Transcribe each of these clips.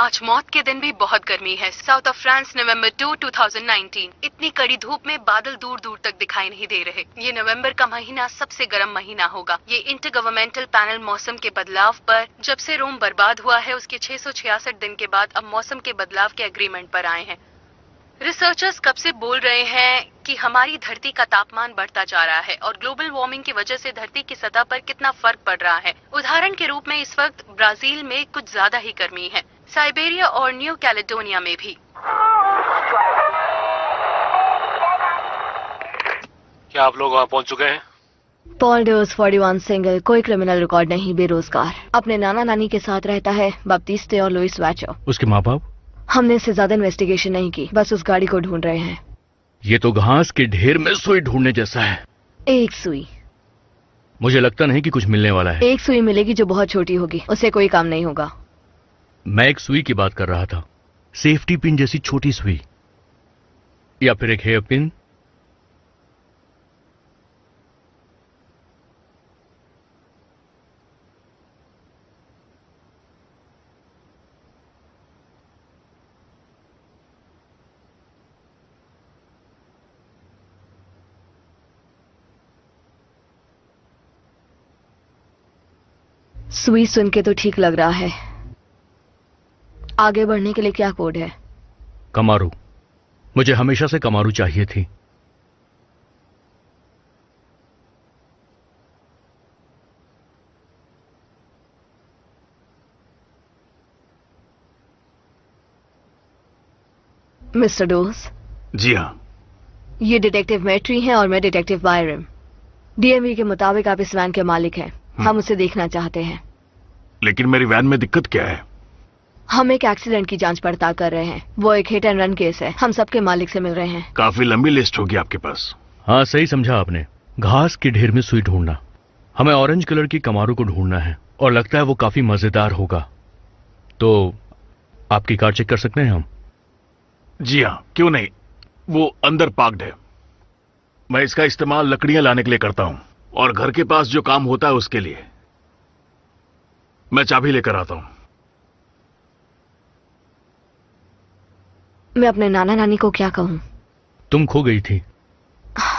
आज मौत के दिन भी बहुत गर्मी है। साउथ ऑफ फ्रांस, नवंबर 2, 2019। इतनी कड़ी धूप में बादल दूर दूर तक दिखाई नहीं दे रहे। ये नवंबर का महीना सबसे गर्म महीना होगा। ये इंटर गवर्नमेंटल पैनल मौसम के बदलाव पर, जब से रोम बर्बाद हुआ है उसके 666 दिन के बाद अब मौसम के बदलाव के एग्रीमेंट पर आए हैं। रिसर्चर्स कब से बोल रहे हैं कि हमारी धरती का तापमान बढ़ता जा रहा है और ग्लोबल वार्मिंग की वजह से धरती की सतह पर कितना फर्क पड़ रहा है। उदाहरण के रूप में इस वक्त ब्राजील में कुछ ज्यादा ही गर्मी है, साइबेरिया और न्यू कैलेडोनिया में भी। क्या आप लोग वहाँ पहुँच चुके हैं? पॉल डोज 41 सिंगल, कोई क्रिमिनल रिकॉर्ड नहीं, बेरोजगार, अपने नाना नानी के साथ रहता है, बाप्टिस्टे और लुइस वैचो। उसके माँ बाप? हमने इससे ज्यादा इन्वेस्टिगेशन नहीं की, बस उस गाड़ी को ढूंढ रहे हैं। ये तो घास के ढेर में सुई ढूंढने जैसा है। एक सुई? मुझे लगता नहीं कि कुछ मिलने वाला है। एक सुई मिलेगी जो बहुत छोटी होगी, उससे कोई काम नहीं होगा। मैं एक सुई की बात कर रहा था, सेफ्टी पिन जैसी छोटी सुई, या फिर एक हेयर पिन। सुई सुन के तो ठीक लग रहा है। आगे बढ़ने के लिए क्या कोड है? कमारू। मुझे हमेशा से कमारू चाहिए थी। Mister dose. जी हाँ। ये डिटेक्टिव मैट्री हैं और मैं डिटेक्टिव बायरम। डीएमवी के मुताबिक आप इस वैन के मालिक हैं। हम उसे देखना चाहते हैं। लेकिन मेरी वैन में दिक्कत क्या है? हम एक एक्सीडेंट की जांच पड़ताल कर रहे हैं। वो एक हिट एंड रन केस है। हम सबके मालिक से मिल रहे हैं। काफी लंबी लिस्ट होगी आपके पास। हाँ, सही समझा आपने। घास के ढेर में सुई ढूंढना। हमें ऑरेंज कलर की कमारू को ढूंढना है और लगता है वो काफी मजेदार होगा। तो आपकी कार चेक कर सकते हैं हम? जी हाँ, क्यों नहीं। वो अंदर पार्क्ड है। मैं इसका इस्तेमाल लकड़ियां लाने के लिए करता हूं और घर के पास जो काम होता है उसके लिए। मैं चाबी लेकर आता हूं। मैं अपने नाना नानी को क्या कहूं? तुम खो गई थी।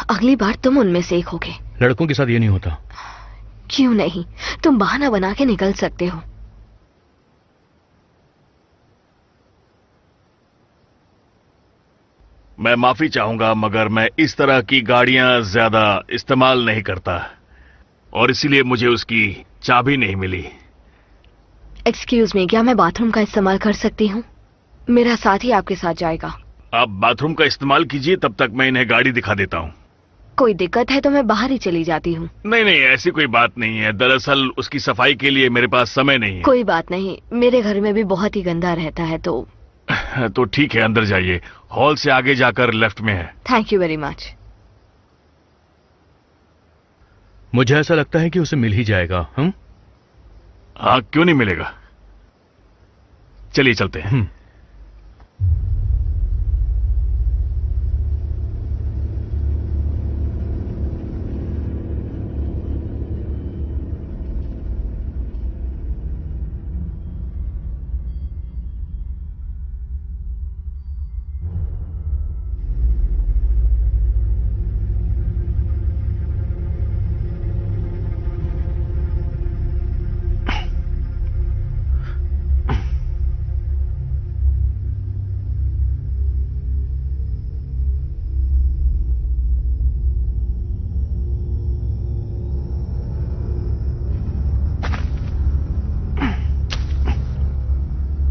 अगली बार तुम उनमें से एक होगे। लड़कों के साथ ये नहीं होता। क्यों नहीं? तुम बहाना बना के निकल सकते हो। मैं माफी चाहूंगा मगर मैं इस तरह की गाड़ियां ज्यादा इस्तेमाल नहीं करता और इसीलिए मुझे उसकी चाबी नहीं मिली। एक्सक्यूज मी, क्या मैं बाथरूम का इस्तेमाल कर सकती हूँ? मेरा साथी आपके साथ जाएगा। आप बाथरूम का इस्तेमाल कीजिए, तब तक मैं इन्हें गाड़ी दिखा देता हूँ। कोई दिक्कत है तो मैं बाहर ही चली जाती हूँ। नहीं नहीं, ऐसी कोई बात नहीं है। दरअसल उसकी सफाई के लिए मेरे पास समय नहीं है। कोई बात नहीं, मेरे घर में भी बहुत ही गंदा रहता है। तो ठीक है, अंदर जाइए। हॉल से आगे जाकर लेफ्ट में है। Thank you very much. मुझे ऐसा लगता है कि उसे मिल ही जाएगा। हम? हाँ, क्यों नहीं मिलेगा। चलिए चलते हैं।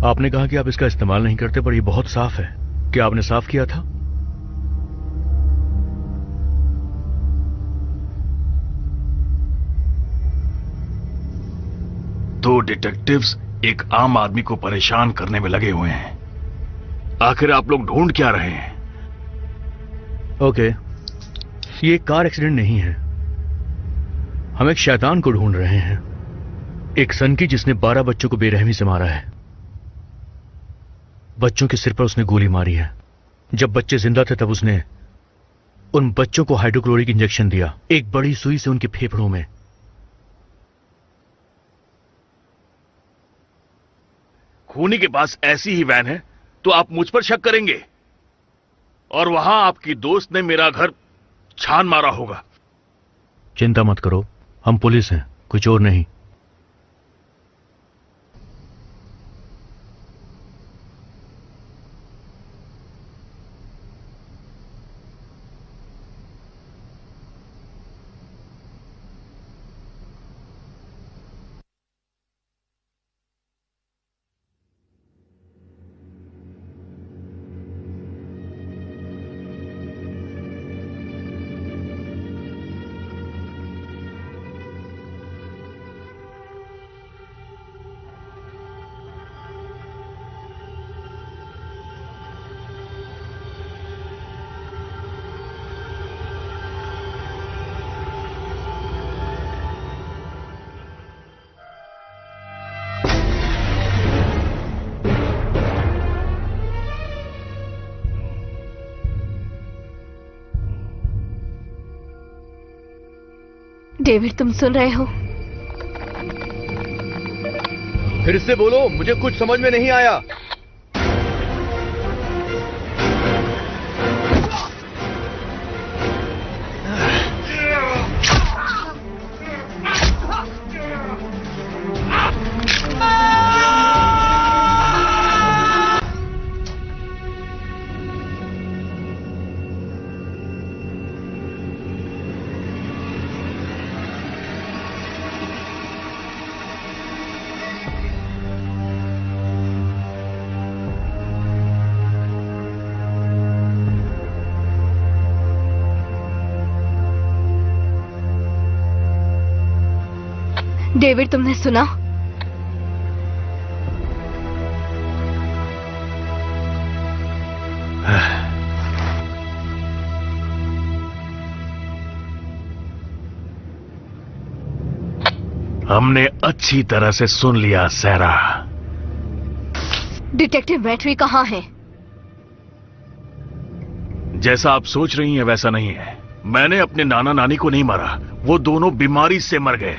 आपने कहा कि आप इसका इस्तेमाल नहीं करते, पर ये बहुत साफ है। क्या आपने साफ किया था? दो डिटेक्टिव्स एक आम आदमी को परेशान करने में लगे हुए हैं। आखिर आप लोग ढूंढ क्या रहे हैं? ओके, ये एक कार एक्सीडेंट नहीं है। हम एक शैतान को ढूंढ रहे हैं, एक सनकी जिसने 12 बच्चों को बेरहमी से मारा है। बच्चों के सिर पर उसने गोली मारी है। जब बच्चे जिंदा थे तब उसने उन बच्चों को हाइड्रोक्लोरिक इंजेक्शन दिया, एक बड़ी सुई से उनके फेफड़ों में। खूनी के पास ऐसी ही वैन है तो आप मुझ पर शक करेंगे, और वहां आपकी दोस्त ने मेरा घर छान मारा होगा। चिंता मत करो, हम पुलिस हैं, कोई चोर नहीं। डेविड, तुम सुन रहे हो? फिर से बोलो, मुझे कुछ समझ में नहीं आया। डेविड, तुमने सुना? हमने अच्छी तरह से सुन लिया सैरा। डिटेक्टिव मैट्री कहाँ है? जैसा आप सोच रही हैं वैसा नहीं है। मैंने अपने नाना नानी को नहीं मारा, वो दोनों बीमारी से मर गए।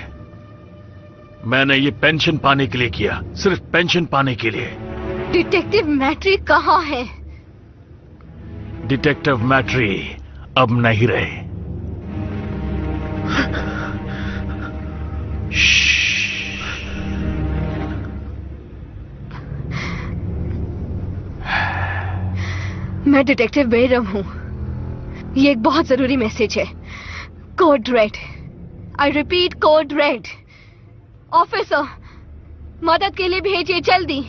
मैंने ये पेंशन पाने के लिए किया, सिर्फ पेंशन पाने के लिए। डिटेक्टिव मैट्री कहाँ है? डिटेक्टिव मैट्री अब नहीं रहे। मैं डिटेक्टिव बैरम हूँ। ये एक बहुत जरूरी मैसेज है। Code red. I repeat, code red. Officer, मदद के लिए भेजिए जल्दी।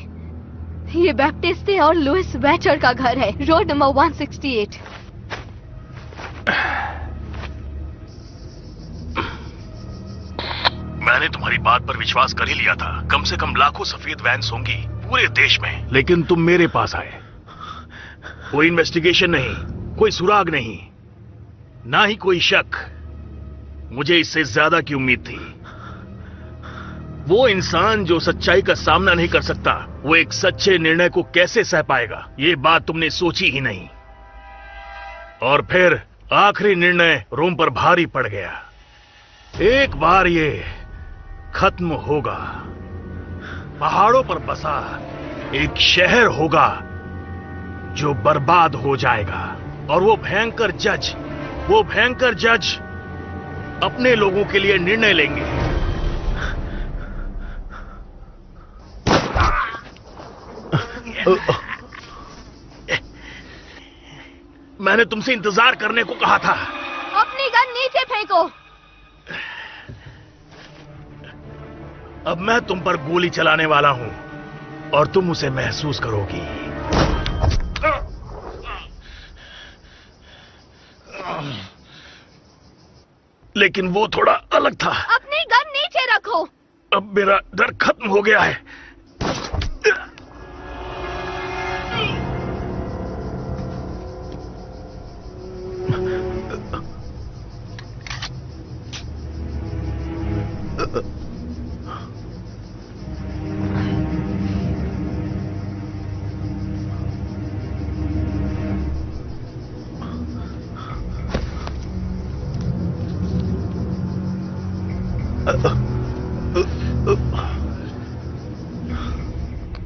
ये बैप्टिस्ट और लुइस वैचर का घर है, रोड नंबर 168। मैंने तुम्हारी बात पर विश्वास कर ही लिया था। कम से कम लाखों सफेद वैन्स होंगी पूरे देश में, लेकिन तुम मेरे पास आए। कोई इन्वेस्टिगेशन नहीं, कोई सुराग नहीं, ना ही कोई शक। मुझे इससे ज्यादा की उम्मीद थी। वो इंसान जो सच्चाई का सामना नहीं कर सकता, वो एक सच्चे निर्णय को कैसे सह पाएगा? ये बात तुमने सोची ही नहीं। और फिर आखिरी निर्णय रोम पर भारी पड़ गया। एक बार ये खत्म होगा। पहाड़ों पर बसा एक शहर होगा जो बर्बाद हो जाएगा, और वो भयंकर जज अपने लोगों के लिए निर्णय लेंगे। मैंने तुमसे इंतजार करने को कहा था। अपनी गन नीचे फेंको। अब मैं तुम पर गोली चलाने वाला हूं और तुम उसे महसूस करोगी। लेकिन वो थोड़ा अलग था। अपनी गन नीचे रखो। अब मेरा डर खत्म हो गया है।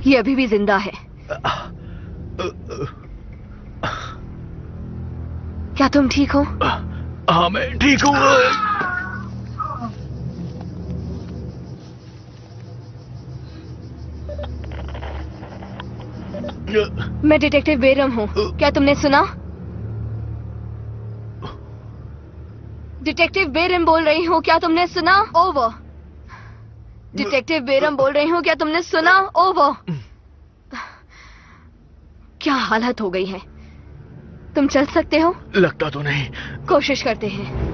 ये अभी भी जिंदा है। क्या तुम ठीक हो? हाँ, मैं ठीक हूँ। मैं डिटेक्टिव बेरम हूँ। क्या तुमने सुना? डिटेक्टिव बेरम बोल रही हूँ। क्या तुमने सुना? ओवर। डिटेक्टिव बेरम बोल रही हूँ। क्या तुमने सुना? ओवर। क्या हालत हो गई है? तुम चल सकते हो? लगता तो नहीं। कोशिश करते हैं।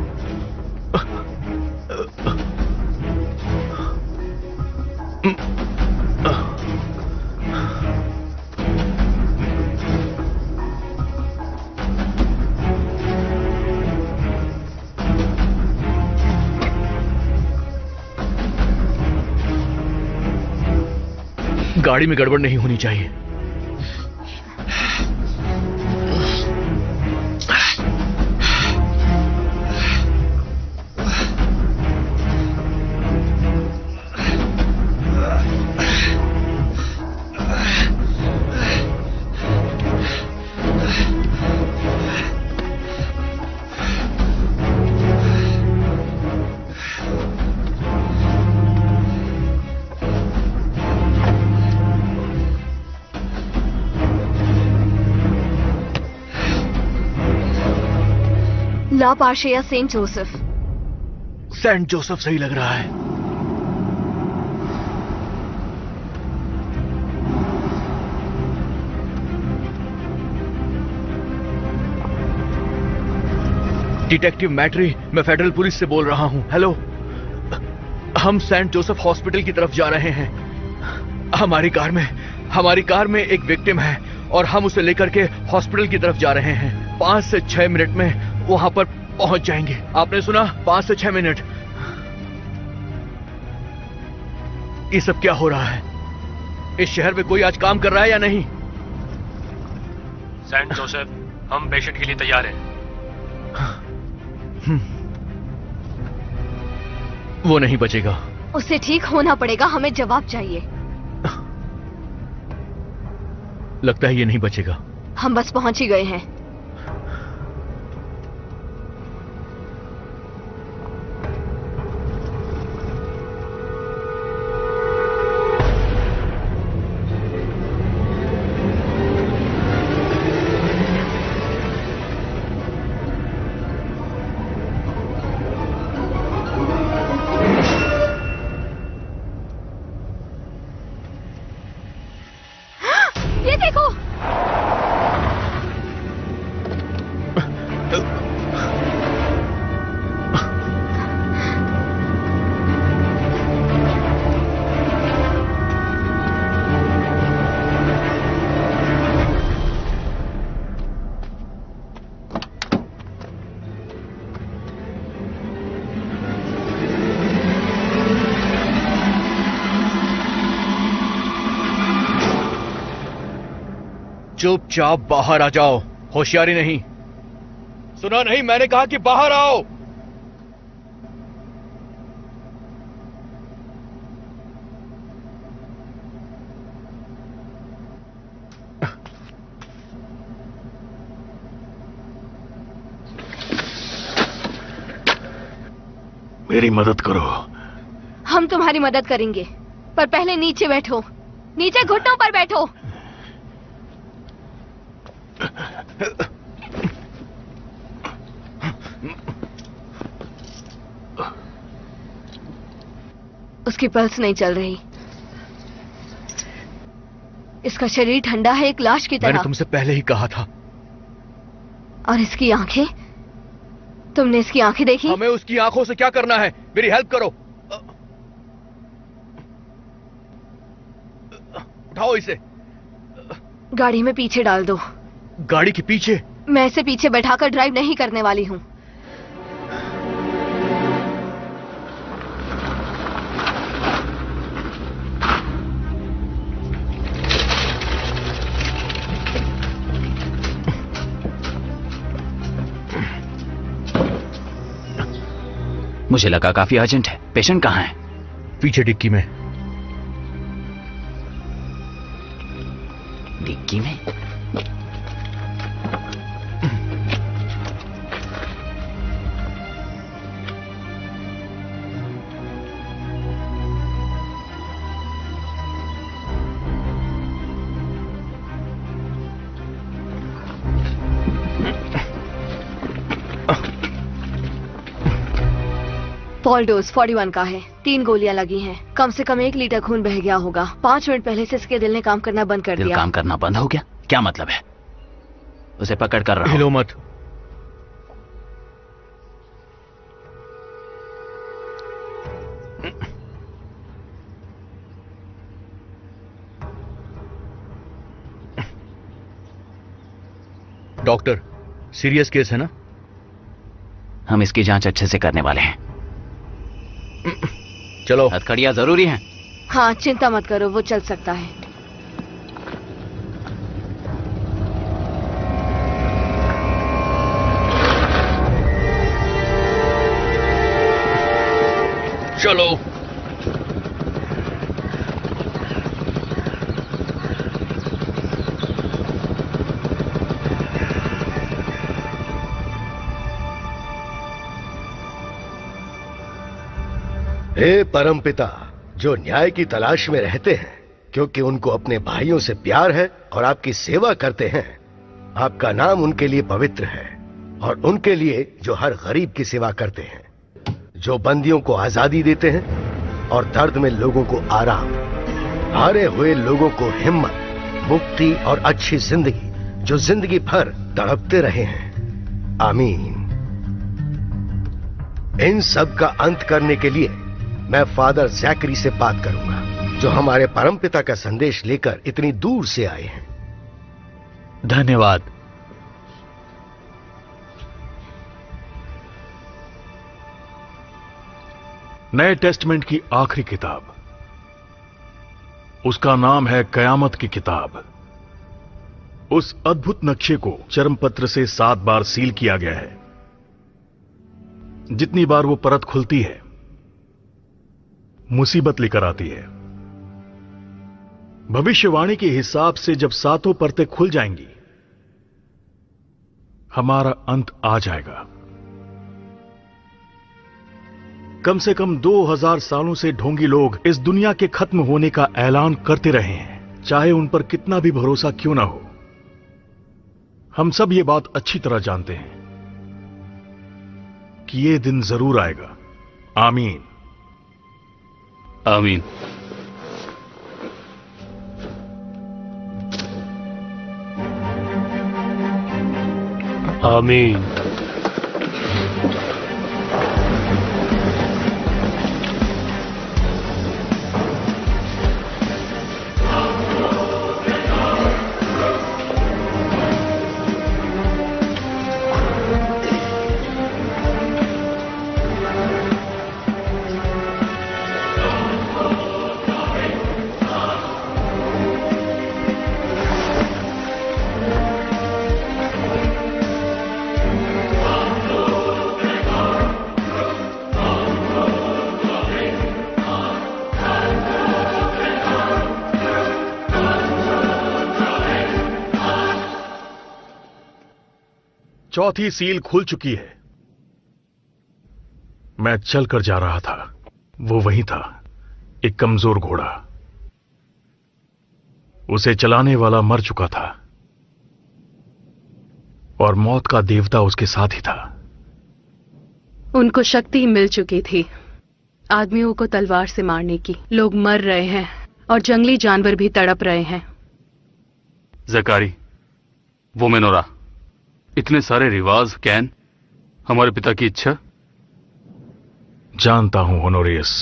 गाड़ी में गड़बड़ नहीं होनी चाहिए। ला पार्शे या सेंट जोसेफ? सेंट जोसेफ सही लग रहा है। डिटेक्टिव मैट्री, मैं फेडरल पुलिस से बोल रहा हूं। हेलो, हम सेंट जोसेफ हॉस्पिटल की तरफ जा रहे हैं। हमारी कार में एक विक्टिम है और हम उसे लेकर के हॉस्पिटल की तरफ जा रहे हैं। 5 से 6 मिनट में वहां पर पहुंच जाएंगे। आपने सुना? 5 से 6 मिनट। ये सब क्या हो रहा है? इस शहर में कोई आज काम कर रहा है या नहीं? सेंट जोसेफ, हम पेशेंट के लिए तैयार हैं। वो नहीं बचेगा। उसे ठीक होना पड़ेगा। हमें जवाब चाहिए। लगता है ये नहीं बचेगा। हम बस पहुंच ही गए हैं। ये देखो। चुपचाप बाहर आ जाओ। होशियारी नहीं। सुना नहीं? मैंने कहा कि बाहर आओ। मेरी मदद करो। हम तुम्हारी मदद करेंगे, पर पहले नीचे बैठो। नीचे घुटनों पर बैठो। उसकी पल्स नहीं चल रही। इसका शरीर ठंडा है, एक लाश की तरह। मैंने तुमसे पहले ही कहा था। और इसकी आंखें? तुमने इसकी आंखें देखी? हमें उसकी आंखों से क्या करना है? मेरी हेल्प करो। उठाओ इसे। गाड़ी में पीछे डाल दो। गाड़ी के पीछे? मैं इसे पीछे बैठाकर ड्राइव नहीं करने वाली हूँ। मुझे लगा काफी अर्जेंट है। पेशेंट कहाँ है? पीछे डिक्की में। डिग्गी में? पॉल डोज 41 का है। 3 गोलियां लगी हैं। कम से कम 1 लीटर खून बह गया होगा। 5 मिनट पहले से इसके दिल ने काम करना बंद कर दिल दिया। काम करना बंद हो गया? क्या मतलब है? उसे पकड़ कर रहा हूं। हिलो मत। डॉक्टर, सीरियस केस है ना? हम इसकी जांच अच्छे से करने वाले हैं। चलो। हथकड़ियां जरूरी हैं। हाँ, चिंता मत करो, वो चल सकता है। चलो। हे परमपिता, जो न्याय की तलाश में रहते हैं क्योंकि उनको अपने भाइयों से प्यार है और आपकी सेवा करते हैं, आपका नाम उनके लिए पवित्र है। और उनके लिए जो हर गरीब की सेवा करते हैं, जो बंदियों को आजादी देते हैं और दर्द में लोगों को आराम, हारे हुए लोगों को हिम्मत, मुक्ति और अच्छी जिंदगी, जो जिंदगी भर तड़पते रहे हैं। आमीन। इन सब का अंत करने के लिए मैं फादर जैकरी से बात करूंगा, जो हमारे परमपिता का संदेश लेकर इतनी दूर से आए हैं। धन्यवाद। नए टेस्टमेंट की आखिरी किताब, उसका नाम है कयामत की किताब। उस अद्भुत नक्शे को चर्मपत्र से 7 बार सील किया गया है। जितनी बार वो परत खुलती है, मुसीबत लेकर आती है। भविष्यवाणी के हिसाब से जब 7 परतें खुल जाएंगी, हमारा अंत आ जाएगा। कम से कम 2000 सालों से ढोंगी लोग इस दुनिया के खत्म होने का ऐलान करते रहे हैं, चाहे उन पर कितना भी भरोसा क्यों ना हो। हम सब ये बात अच्छी तरह जानते हैं कि ये दिन जरूर आएगा। आमीन। आमीन। आमीन। चौथी सील खुल चुकी है। मैं चलकर जा रहा था, वो वहीं था, एक कमजोर घोड़ा। उसे चलाने वाला मर चुका था और मौत का देवता उसके साथ ही था। उनको शक्ति मिल चुकी थी आदमियों को तलवार से मारने की। लोग मर रहे हैं और जंगली जानवर भी तड़प रहे हैं। जकारी, वो मेनोरा, इतने सारे रिवाज, कैन, हमारे पिता की इच्छा। जानता हूं होनोरियस।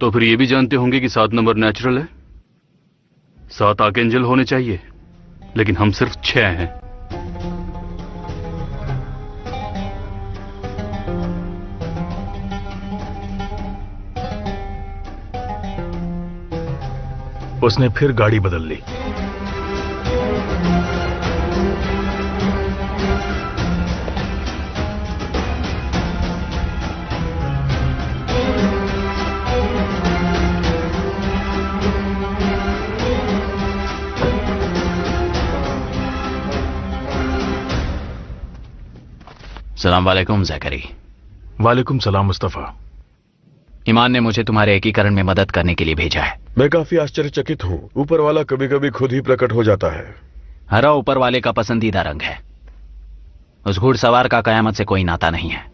तो फिर ये भी जानते होंगे कि 7 नंबर नेचुरल है। 7 आर्कएंजल होने चाहिए, लेकिन हम सिर्फ 6 हैं। उसने फिर गाड़ी बदल ली। सलाम वालेकुम जैकरी। वालेकुम सलाम मुस्तफा। ईमान ने मुझे तुम्हारे एकीकरण में मदद करने के लिए भेजा है। मैं काफी आश्चर्यचकित हूँ। ऊपर वाला कभी कभी खुद ही प्रकट हो जाता है। हरा ऊपर वाले का पसंदीदा रंग है। उस घुड़सवार का कयामत से कोई नाता नहीं है।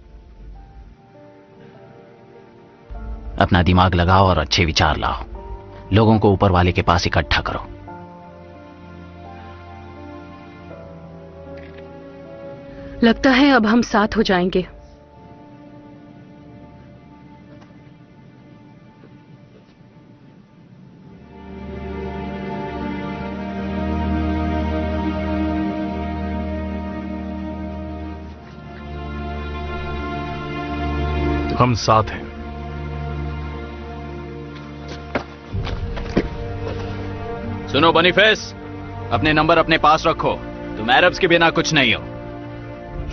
अपना दिमाग लगाओ और अच्छे विचार लाओ। लोगों को ऊपर वाले के पास इकट्ठा करो। लगता है अब हम साथ हो जाएंगे। हम साथ हैं। सुनो बनीफेस, अपने नंबर अपने पास रखो। तुम अरब्स के बिना कुछ नहीं हो।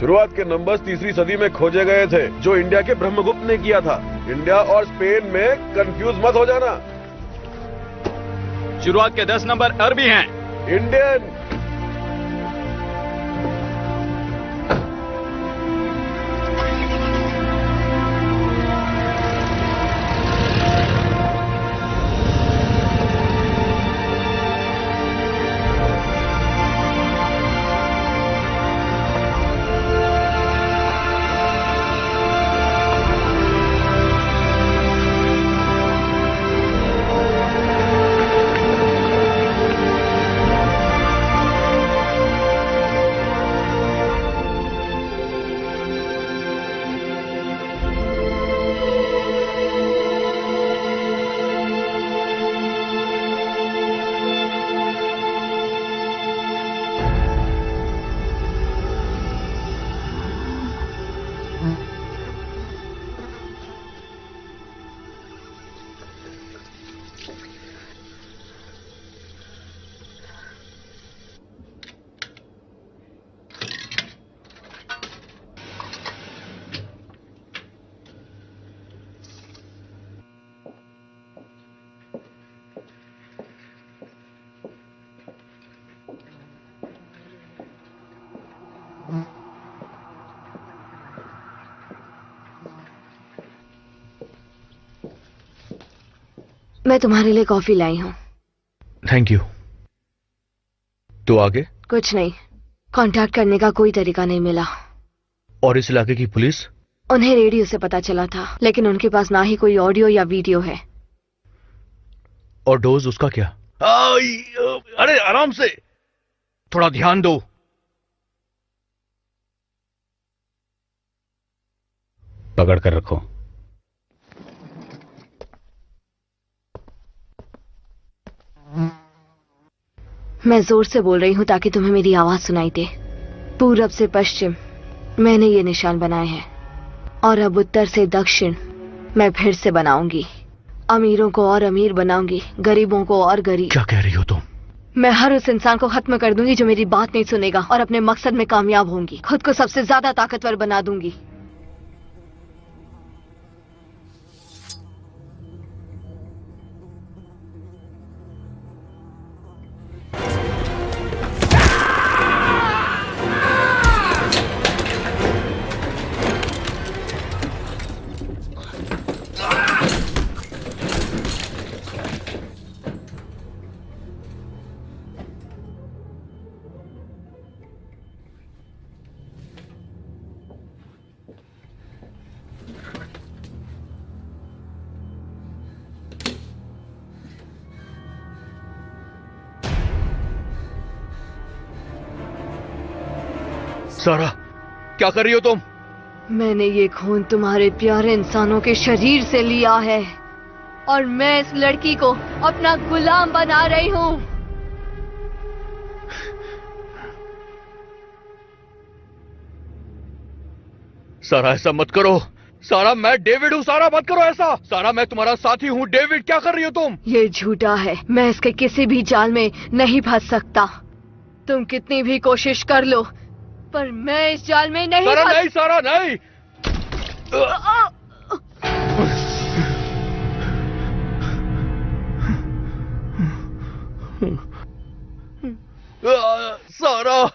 शुरुआत के नंबर्स तीसरी सदी में खोजे गए थे, जो इंडिया के ब्रह्मगुप्त ने किया था। इंडिया और स्पेन में कंफ्यूज मत हो जाना। शुरुआत के 10 नंबर अरबी हैं। इंडियन। मैं तुम्हारे लिए कॉफी लाई हूँ। Thank you. तो आगे? कुछ नहीं, कांटेक्ट करने का कोई तरीका नहीं मिला। और इस इलाके की पुलिस? उन्हें रेडियो से पता चला था, लेकिन उनके पास ना ही कोई ऑडियो या वीडियो है। और डोज उसका क्या? अरे आराम से, थोड़ा ध्यान दो। पकड़ कर रखो। मैं जोर से बोल रही हूँ ताकि तुम्हें मेरी आवाज सुनाई दे। पूरब से पश्चिम मैंने ये निशान बनाए हैं, और अब उत्तर से दक्षिण मैं फिर से बनाऊंगी। अमीरों को और अमीर बनाऊंगी, गरीबों को और गरीब। क्या कह रही हो तुम? मैं हर उस इंसान को खत्म कर दूंगी जो मेरी बात नहीं सुनेगा, और अपने मकसद में कामयाब होंगी। खुद को सबसे ज्यादा ताकतवर बना दूंगी। सारा, क्या कर रही हो तुम? मैंने ये खून तुम्हारे प्यारे इंसानों के शरीर से लिया है, और मैं इस लड़की को अपना गुलाम बना रही हूँ। सारा ऐसा मत करो। सारा, मैं डेविड हूँ। सारा मत करो ऐसा। सारा, मैं तुम्हारा साथी हूँ। डेविड, क्या कर रही हो तुम? ये झूठा है। मैं इसके किसी भी जाल में नहीं फंस सकता। तुम कितनी भी कोशिश कर लो, पर मैं इस जाल में नहीं सारा नहीं, सारा नहीं। सारा,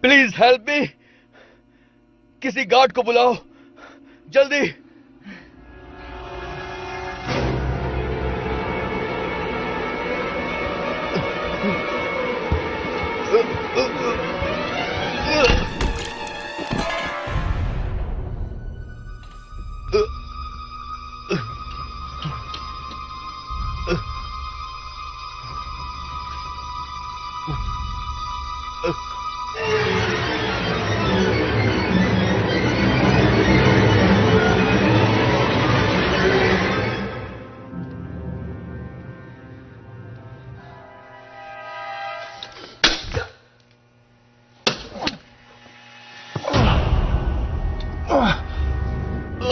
प्लीज हेल्प मी। किसी गार्ड को बुलाओ जल्दी।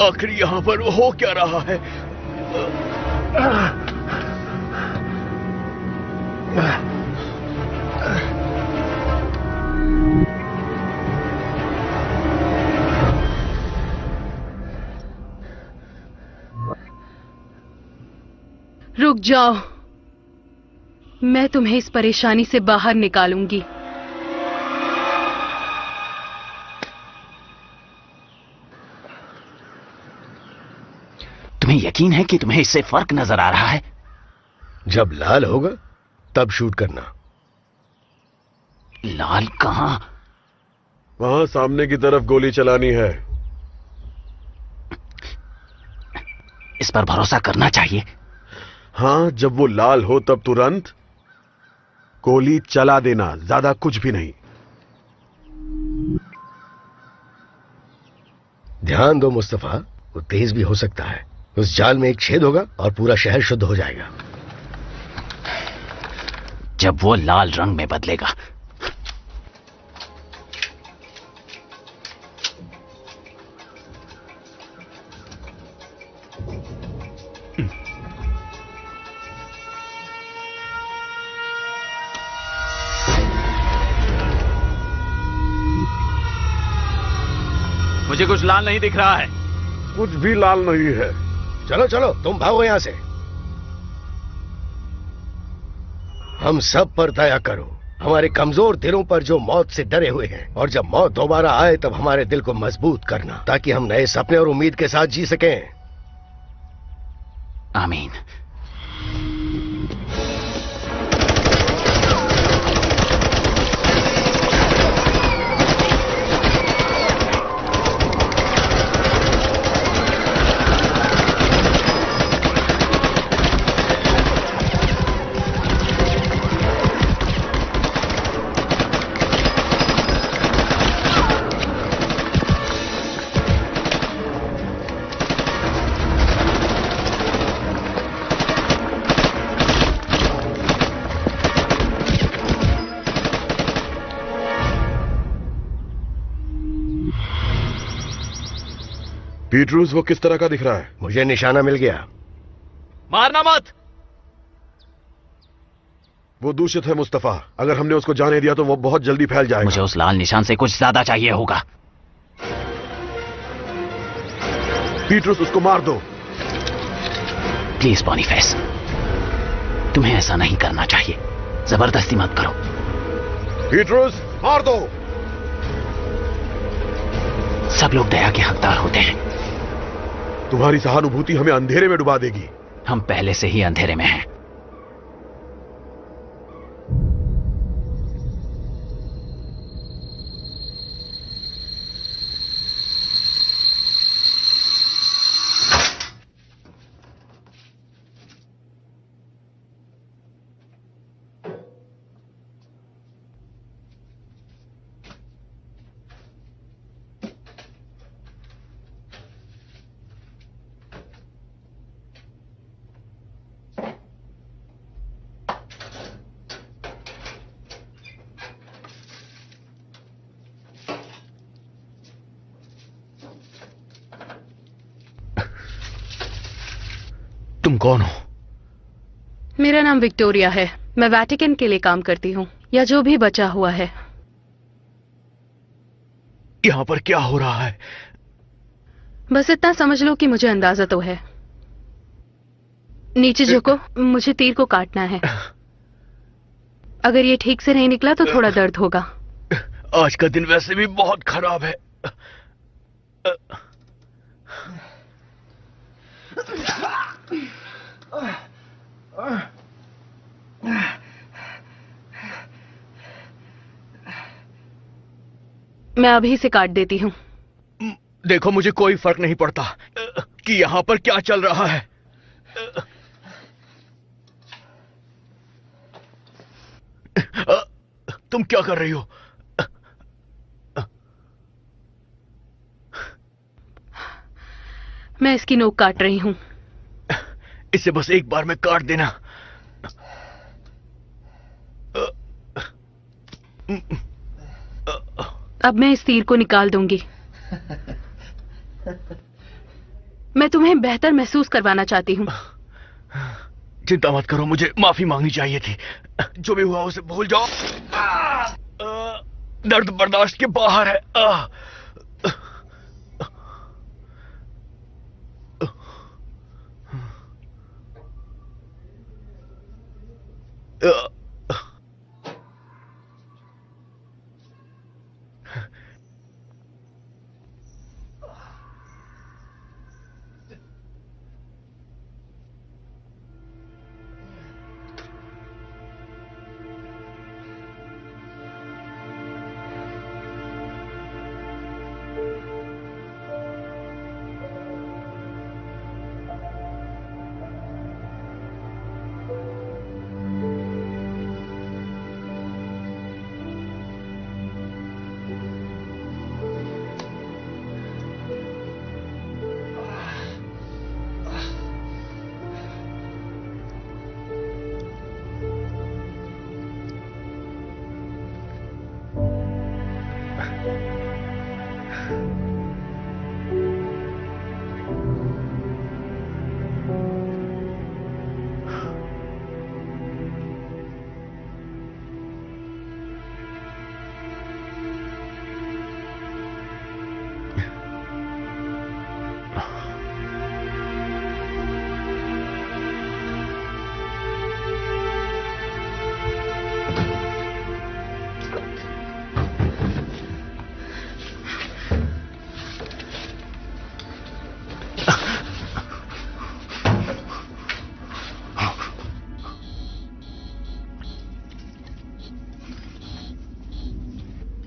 आखिर यहां पर हो क्या रहा है? रुक जाओ, मैं तुम्हें इस परेशानी से बाहर निकालूंगी। तुम्हें यकीन है कि तुम्हें इससे फर्क नजर आ रहा है? जब लाल होगा तब शूट करना। लाल कहां? वहां सामने की तरफ गोली चलानी है। इस पर भरोसा करना चाहिए। हाँ, जब वो लाल हो तब तुरंत गोली चला देना, ज्यादा कुछ भी नहीं। ध्यान दो मुस्तफा, वो तेज भी हो सकता है। उस जाल में एक छेद होगा और पूरा शहर शुद्ध हो जाएगा। जब वो लाल रंग में बदलेगा। मुझे कुछ लाल नहीं दिख रहा है। कुछ भी लाल नहीं है। चलो चलो, तुम भागो यहां से। हम सब पर दया करो, हमारे कमजोर दिलों पर जो मौत से डरे हुए हैं, और जब मौत दोबारा आए तब हमारे दिल को मजबूत करना, ताकि हम नए सपने और उम्मीद के साथ जी सकें। आमीन। पीटरूस वो किस तरह का दिख रहा है? मुझे निशाना मिल गया। मारना मत। वो दूषित है मुस्तफा, अगर हमने उसको जाने दिया तो वो बहुत जल्दी फैल जाएगा। मुझे उस लाल निशान से कुछ ज्यादा चाहिए होगा। पीटरूस, उसको मार दो। प्लीज बॉनीफेस, तुम्हें ऐसा नहीं करना चाहिए। जबरदस्ती मत करो। पीटरूस, मार दो। सब लोग दया के हकदार होते हैं। तुम्हारी सहानुभूति हमें अंधेरे में डुबा देगी। हम पहले से ही अंधेरे में हैं। तुम कौन हो? मेरा नाम विक्टोरिया है। मैं वेटिकन के लिए काम करती हूँ, या जो भी बचा हुआ है। यहां पर क्या हो रहा है? बस इतना समझ लो कि मुझे अंदाजा तो है। नीचे झुको, मुझे तीर को काटना है। अगर ये ठीक से नहीं निकला तो थोड़ा दर्द होगा। आज का दिन वैसे भी बहुत खराब है। मैं अभी से काट देती हूँ। देखो, मुझे कोई फर्क नहीं पड़ता कि यहाँ पर क्या चल रहा है। तुम क्या कर रही हो? मैं इसकी नोक काट रही हूँ। इसे बस एक बार में काट देना। अब मैं इस तीर को निकाल दूंगी। मैं तुम्हें बेहतर महसूस करवाना चाहती हूँ। चिंता मत करो, मुझे माफी मांगनी चाहिए थी। जो भी हुआ उसे भूल जाओ। दर्द बर्दाश्त के बाहर है।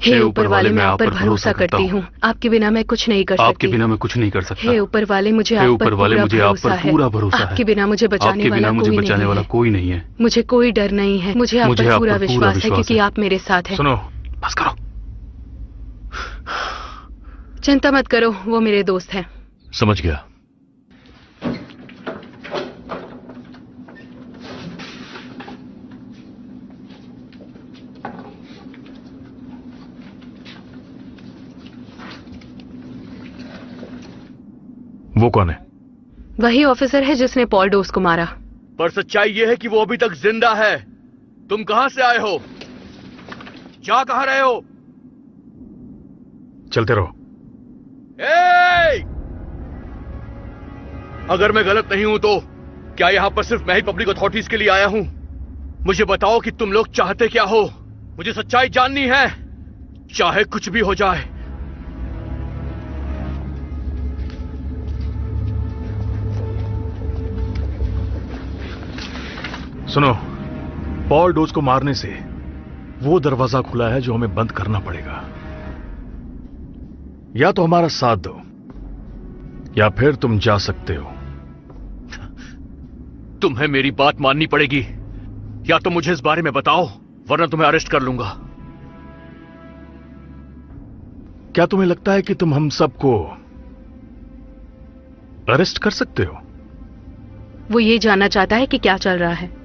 हे ऊपर वाले, मैं आप पर भरोसा करती हूँ। आपके बिना मैं कुछ नहीं कर सकती। आपके बिना मैं कुछ नहीं कर सकता। हे ऊपर वाले, मुझे आप पर पूरा भरोसा है। आपके बिना मुझे बचाने वाला कोई नहीं है। मुझे कोई डर नहीं है। मुझे आप पर पूरा विश्वास है क्योंकि आप मेरे साथ हैं। सुनो, बस करो। चिंता मत करो, वो मेरे दोस्त हैं। समझ गया। वो कौन है? वही ऑफिसर है जिसने पॉल डोस को मारा। पर सच्चाई यह है कि वो अभी तक जिंदा है। तुम कहां से आए हो? जा कहां रहे हो? चलते रहो। अगर मैं गलत नहीं हूं तो क्या यहां पर सिर्फ मैं ही पब्लिक अथॉरिटीज के लिए आया हूं? मुझे बताओ कि तुम लोग चाहते क्या हो? मुझे सच्चाई जाननी है, चाहे कुछ भी हो जाए। सुनो, पॉल डोज को मारने से वो दरवाजा खुला है जो हमें बंद करना पड़ेगा। या तो हमारा साथ दो या फिर तुम जा सकते हो। तुम्हें मेरी बात माननी पड़ेगी, या तो मुझे इस बारे में बताओ वरना तुम्हें अरेस्ट कर लूंगा। क्या तुम्हें लगता है कि तुम हम सबको अरेस्ट कर सकते हो? वो ये जानना चाहता है कि क्या चल रहा है।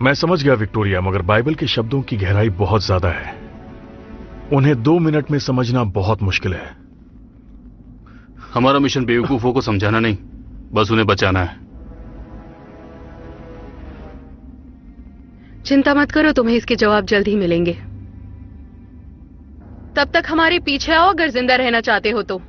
मैं समझ गया विक्टोरिया, मगर बाइबल के शब्दों की गहराई बहुत ज्यादा है। उन्हें 2 मिनट में समझना बहुत मुश्किल है। हमारा मिशन बेवकूफों को समझाना नहीं, बस उन्हें बचाना है। चिंता मत करो, तुम्हें इसके जवाब जल्द ही मिलेंगे। तब तक हमारे पीछे आओ अगर जिंदा रहना चाहते हो तो।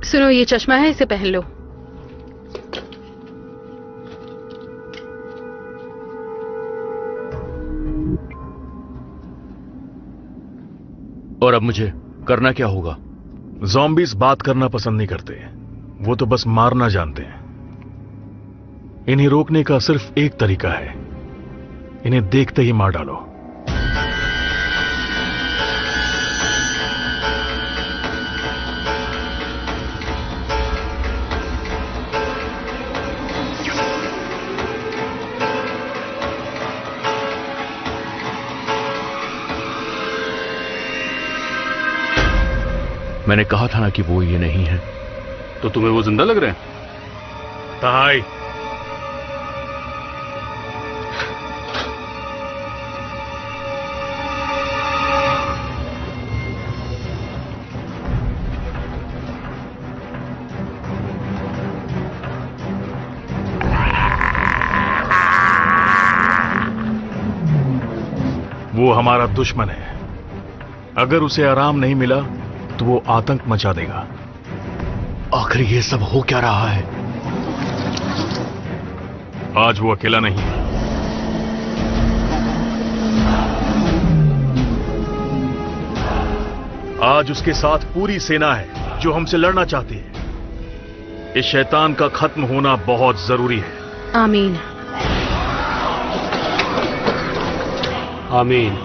सुनो, ये चश्मा है, इसे पहन लो। और अब मुझे करना क्या होगा? ज़ॉम्बीज बात करना पसंद नहीं करते, वो तो बस मारना जानते हैं। इन्हें रोकने का सिर्फ एक तरीका है, इन्हें देखते ही मार डालो। मैंने कहा था ना कि वो ये नहीं है। तो तुम्हें वो जिंदा लग रहे हैं? ताई, वो हमारा दुश्मन है। अगर उसे आराम नहीं मिला तो वो आतंक मचा देगा। आखिर ये सब हो क्या रहा है? आज वो अकेला नहीं है। आज उसके साथ पूरी सेना है जो हमसे लड़ना चाहती है। इस शैतान का खत्म होना बहुत जरूरी है। आमीन। आमीन।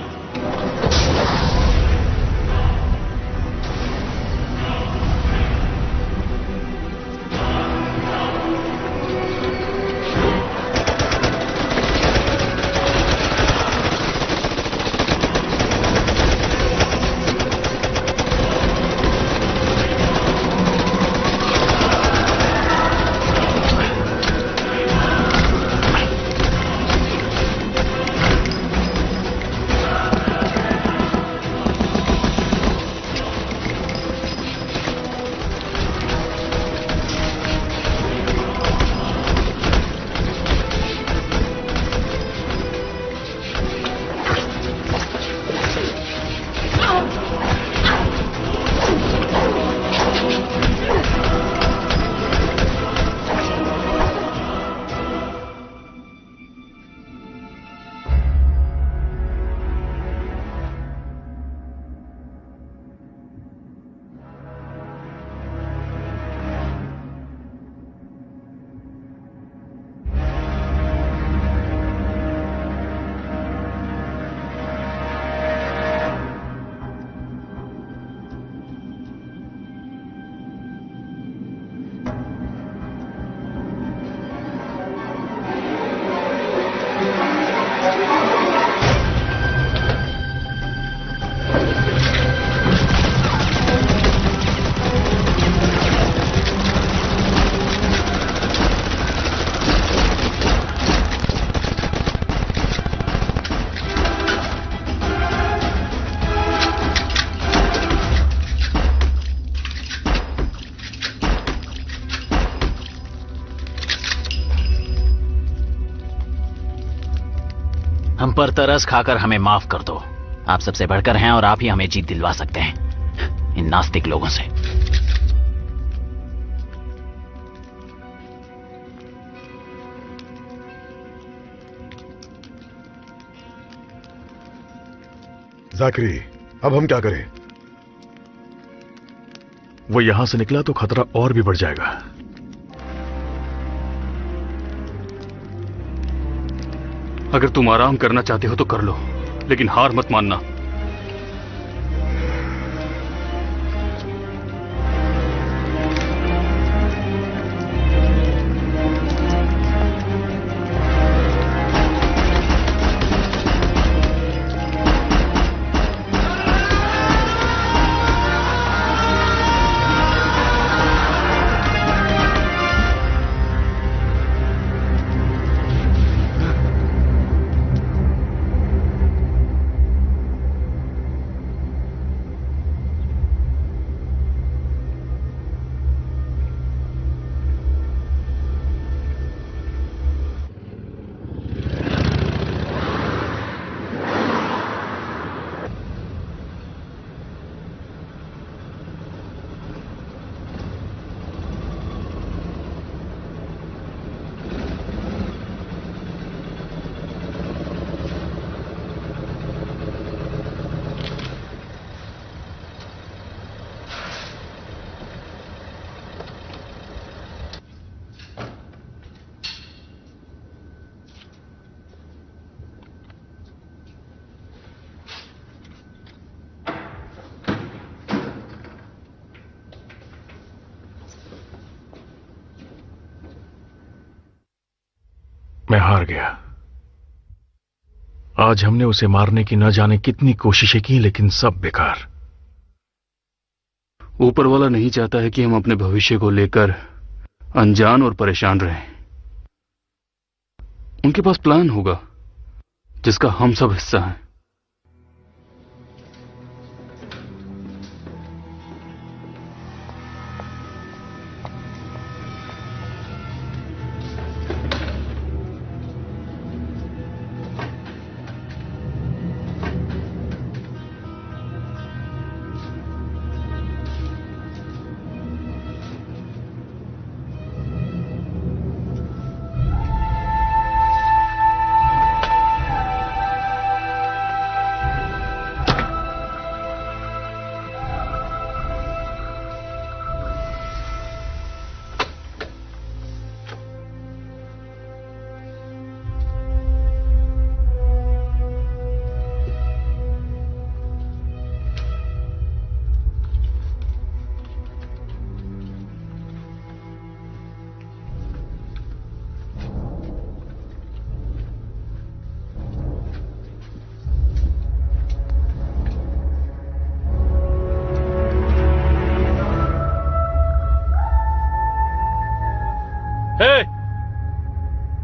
हम पर तरस खाकर हमें माफ कर दो। आप सबसे बढ़कर हैं और आप ही हमें जीत दिलवा सकते हैं इन नास्तिक लोगों से। जाकरी, अब हम क्या करें? वो यहां से निकला तो खतरा और भी बढ़ जाएगा। अगर तुम आराम करना चाहते हो तो कर लो, लेकिन हार मत मानना। मैं हार गया। आज हमने उसे मारने की न जाने कितनी कोशिशें की, लेकिन सब बेकार। ऊपर वाला नहीं चाहता है कि हम अपने भविष्य को लेकर अनजान और परेशान रहें। उनके पास प्लान होगा जिसका हम सब हिस्सा हैं।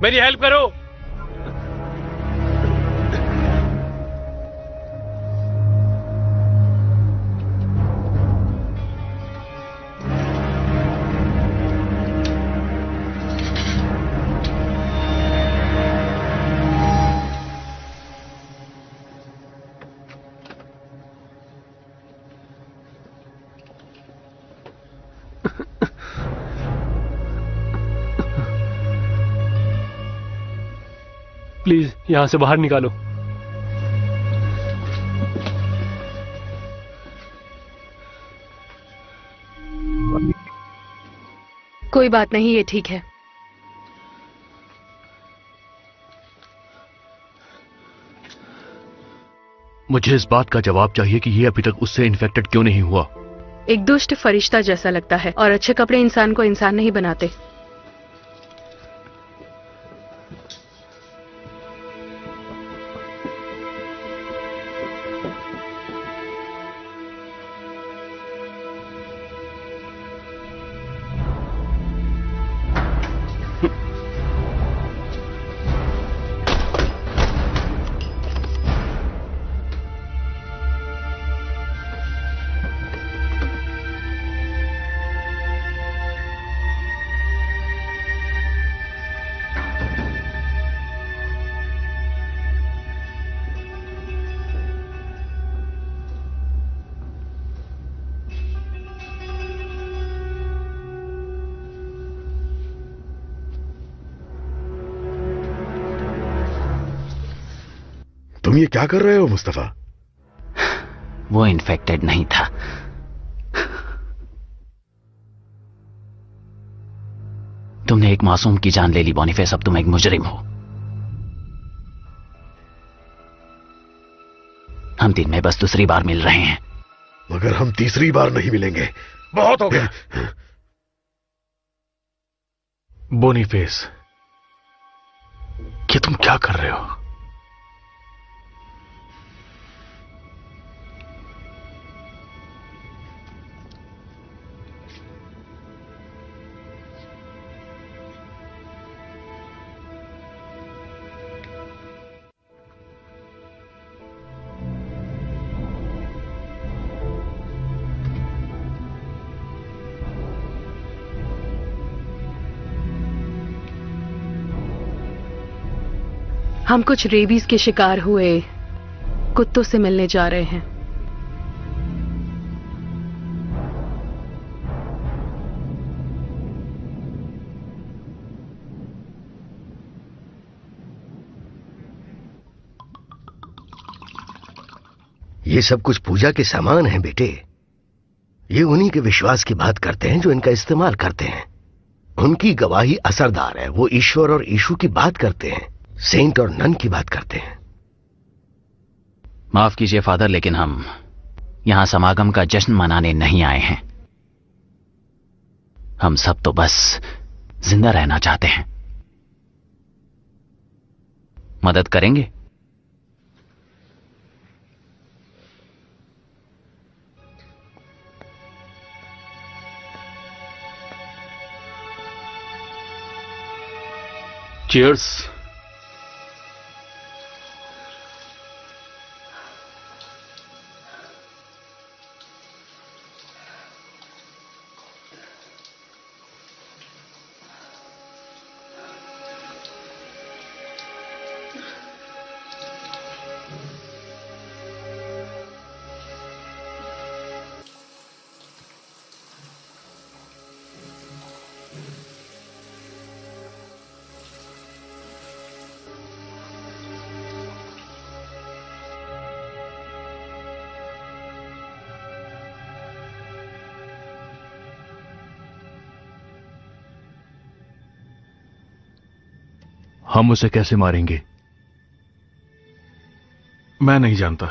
मेरी हेल्प करो। प्लीज यहां से बाहर निकालो। कोई बात नहीं, ये ठीक है। मुझे इस बात का जवाब चाहिए कि ये अभी तक उससे इन्फेक्टेड क्यों नहीं हुआ। एक दुष्ट फरिश्ता जैसा लगता है और अच्छे कपड़े इंसान को इंसान नहीं बनाते। तुम ये क्या कर रहे हो मुस्तफा? वो इन्फेक्टेड नहीं था। तुमने एक मासूम की जान ले ली बॉनीफेस, अब तुम एक मुजरिम हो। हम दिन में बस दूसरी बार मिल रहे हैं। मगर हम तीसरी बार नहीं मिलेंगे। बहुत हो गया। बोनीफेस, ये तुम क्या कर रहे हो? हम कुछ रेबीज के शिकार हुए कुत्तों से मिलने जा रहे हैं। ये सब कुछ पूजा के सामान हैं बेटे। ये उन्हीं के विश्वास की बात करते हैं जो इनका इस्तेमाल करते हैं। उनकी गवाही असरदार है। वो ईश्वर और यीशु की बात करते हैं, सेंट और नन की बात करते हैं। माफ कीजिए फादर, लेकिन हम यहां समागम का जश्न मनाने नहीं आए हैं। हम सब तो बस जिंदा रहना चाहते हैं। मदद करेंगे? चीयर्स। हम उसे कैसे मारेंगे? मैं नहीं जानता।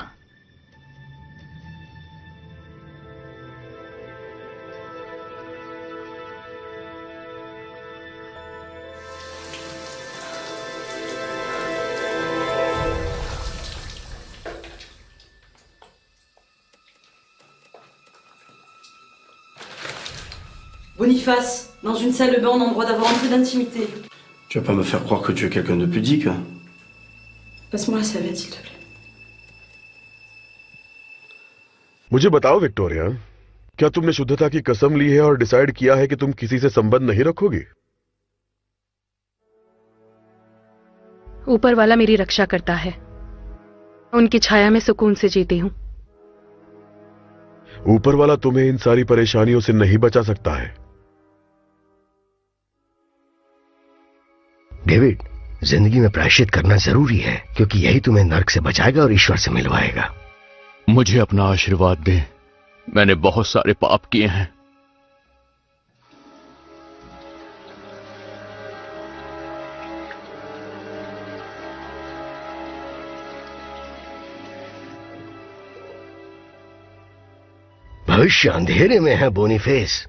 Boniface, dans une salle de bain, on a le droit d'avoir un peu d'intimité. Tu vas pas me faire croire que tu es quelqu'un de pudique. Passe-moi la serviette, s'il te plaît. मुझे बताओ Victoria, क्या तुमने शुद्धता की कसम ली है और decide किया है कि तुम किसी से संबंध नहीं रखोगी? ऊपर वाला मेरी रक्षा करता है। उनकी छाया में सुकून से जीती हूं। ऊपर वाला तुम्हें इन सारी परेशानियों से नहीं बचा सकता है। डेविड, जिंदगी में प्रायश्चित करना जरूरी है, क्योंकि यही तुम्हें नर्क से बचाएगा और ईश्वर से मिलवाएगा। मुझे अपना आशीर्वाद दें। मैंने बहुत सारे पाप किए हैं। भविष्य अंधेरे में है बोनीफेस,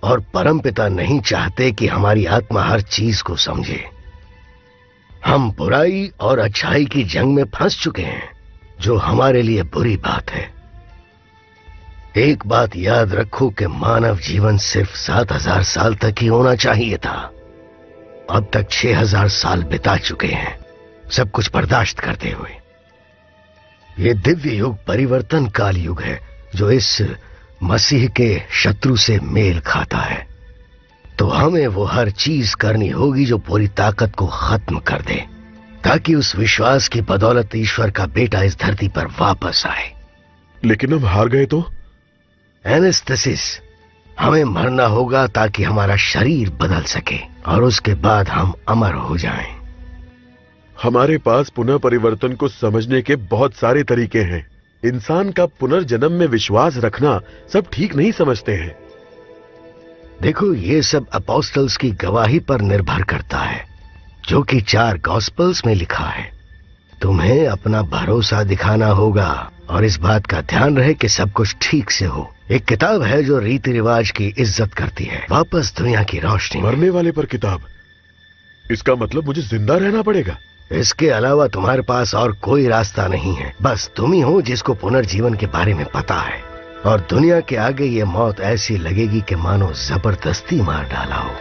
और परमपिता नहीं चाहते कि हमारी आत्मा हर चीज को समझे। हम बुराई और अच्छाई की जंग में फंस चुके हैं, जो हमारे लिए बुरी बात है। एक बात याद रखो कि मानव जीवन सिर्फ 7000 साल तक ही होना चाहिए था। अब तक 6000 साल बिता चुके हैं, सब कुछ बर्दाश्त करते हुए। ये दिव्य युग परिवर्तन काल युग है, जो इस मसीह के शत्रु से मेल खाता है। तो हमें वो हर चीज करनी होगी जो पूरी ताकत को खत्म कर दे, ताकि उस विश्वास की बदौलत ईश्वर का बेटा इस धरती पर वापस आए। लेकिन हम हार गए तो? एनेस्थेसिस, हमें मरना होगा ताकि हमारा शरीर बदल सके, और उसके बाद हम अमर हो जाएं। हमारे पास पुनः परिवर्तन को समझने के बहुत सारे तरीके हैं। इंसान का पुनर्जन्म में विश्वास रखना सब ठीक नहीं समझते हैं। देखो, ये सब अपोस्टल्स की गवाही पर निर्भर करता है, जो कि 4 गॉस्पेल्स में लिखा है। तुम्हें अपना भरोसा दिखाना होगा, और इस बात का ध्यान रहे कि सब कुछ ठीक से हो। एक किताब है जो रीति रिवाज की इज्जत करती है, वापस दुनिया की रोशनी। मरने वाले पर किताब? इसका मतलब मुझे जिंदा रहना पड़ेगा? इसके अलावा तुम्हारे पास और कोई रास्ता नहीं है। बस तुम ही हो जिसको पुनर्जीवन के बारे में पता है, और दुनिया के आगे ये मौत ऐसी लगेगी कि मानो जबरदस्ती मार डाला हो।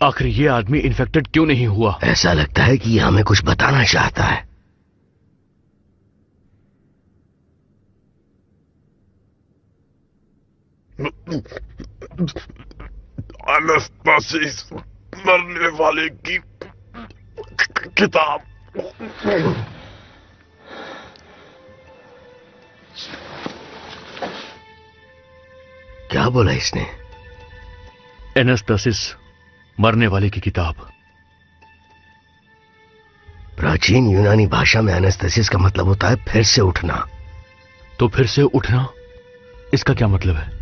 आखिर ये आदमी इन्फेक्टेड क्यों नहीं हुआ? ऐसा लगता है कि ये हमें कुछ बताना चाहता है। एनास्टासिस मरने वाले की किताब। क्या बोला इसने? एनास्टासिस मरने वाले की किताब। प्राचीन यूनानी भाषा में एनास्टासिस का मतलब होता है फिर से उठना। तो फिर से उठना, इसका क्या मतलब है?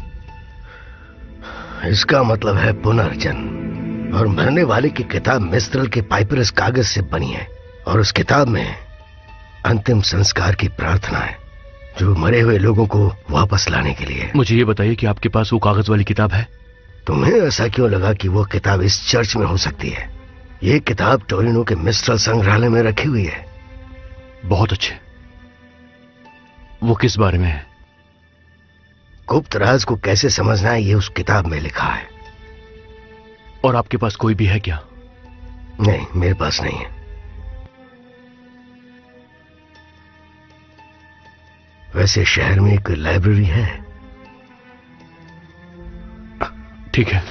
इसका मतलब है पुनर्जन्म। और मरने वाले की किताब मिस्रल के पाइपरस कागज से बनी है और उस किताब में अंतिम संस्कार की प्रार्थना है, जो मरे हुए लोगों को वापस लाने के लिए। मुझे ये बताइए कि आपके पास वो कागज वाली किताब है? तुम्हें ऐसा क्यों लगा कि वो किताब इस चर्च में हो सकती है? ये किताब टोरिनो के मिस्रल संग्रहालय में रखी हुई है। बहुत अच्छे। वो किस बारे में है? गुप्त राज को कैसे समझना है ये उस किताब में लिखा है। और आपके पास कोई भी है क्या? नहीं, मेरे पास नहीं है। वैसे शहर में एक लाइब्रेरी है। ठीक है।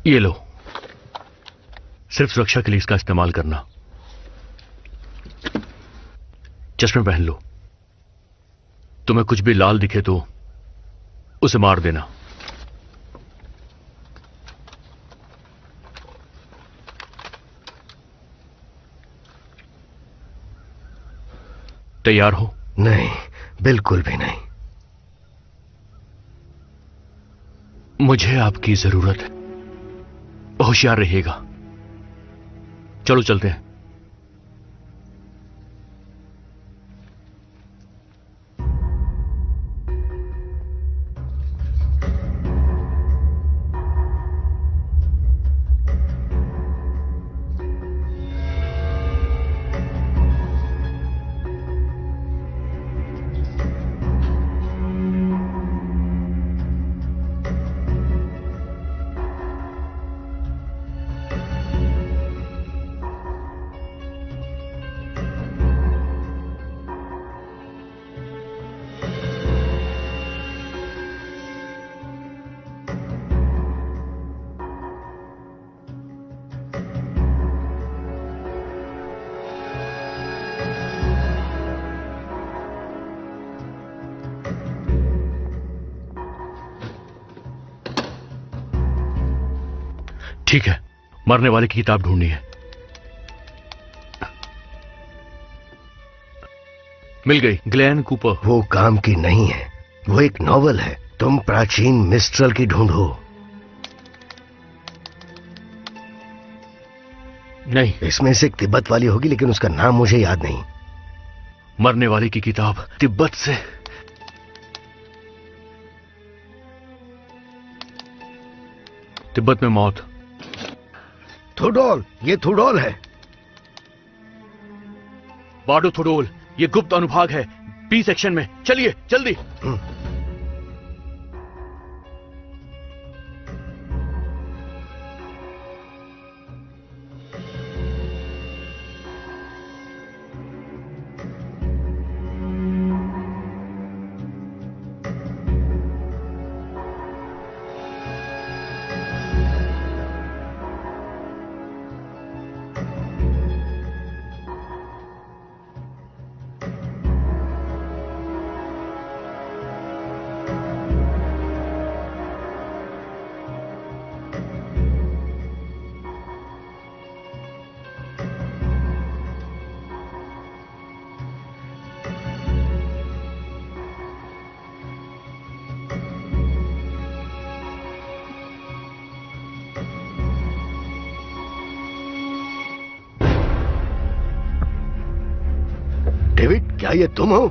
ये लो, सिर्फ सुरक्षा के लिए इसका इस्तेमाल करना। चश्मे पहन लो। तुम्हें कुछ भी लाल दिखे तो उसे मार देना। तैयार हो? नहीं, बिल्कुल भी नहीं। मुझे आपकी जरूरत है। होशियार रहिएगा। चलो चलते हैं। ठीक है, मरने वाले की किताब ढूंढनी है। मिल गई, ग्लेन कूपर। वो काम की नहीं है, वो एक नॉवल है। तुम प्राचीन मिस्ट्रल की ढूंढो। नहीं, इसमें से एक तिब्बत वाली होगी, लेकिन उसका नाम मुझे याद नहीं। मरने वाले की किताब तिब्बत से। तिब्बत में मौत। थुडोल, ये थुडोल है। बाडो थुडोल, ये गुप्त अनुभाग है, बी सेक्शन में। चलिए जल्दी। डेविड, क्या ये तुम हो?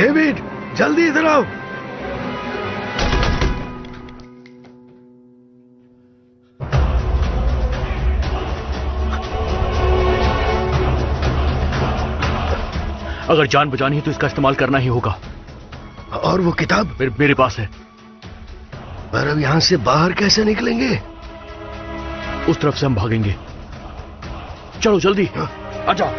डेविड, जल्दी इधर आओ। अगर जान बचानी है तो इसका इस्तेमाल करना ही होगा। और वो किताब? मेरे पास है। पर अब यहां से बाहर कैसे निकलेंगे? उस तरफ से हम भागेंगे। चलो जल्दी, आजा।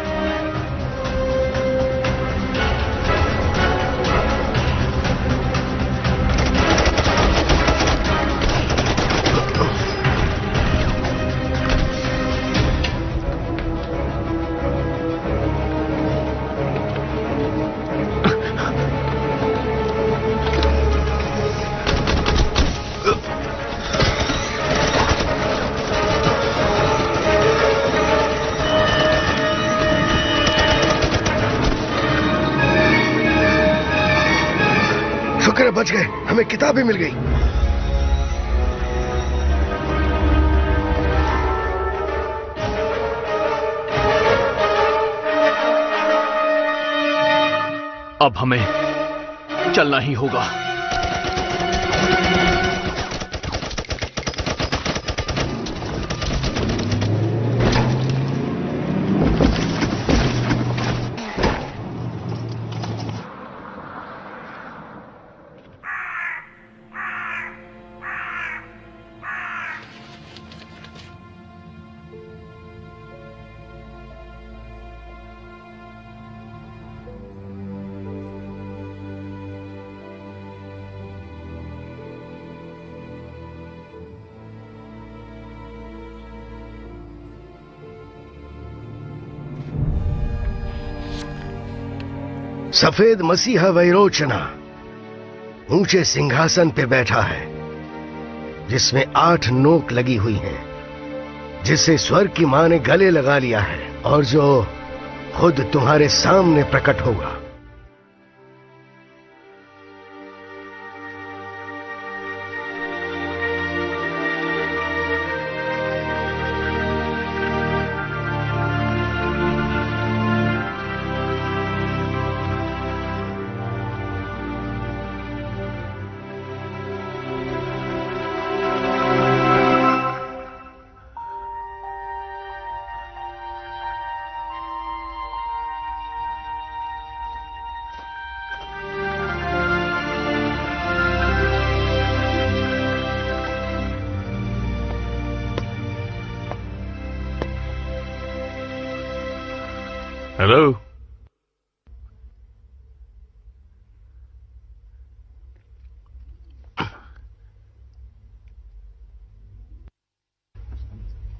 बच गए, हमें किताब भी मिल गई। अब हमें चलना ही होगा। सफेद मसीहा वैरोचना ऊंचे सिंहासन पे बैठा है, जिसमें 8 नोक लगी हुई हैं, जिसे स्वर्ग की मां ने गले लगा लिया है और जो खुद तुम्हारे सामने प्रकट होगा। हेलो।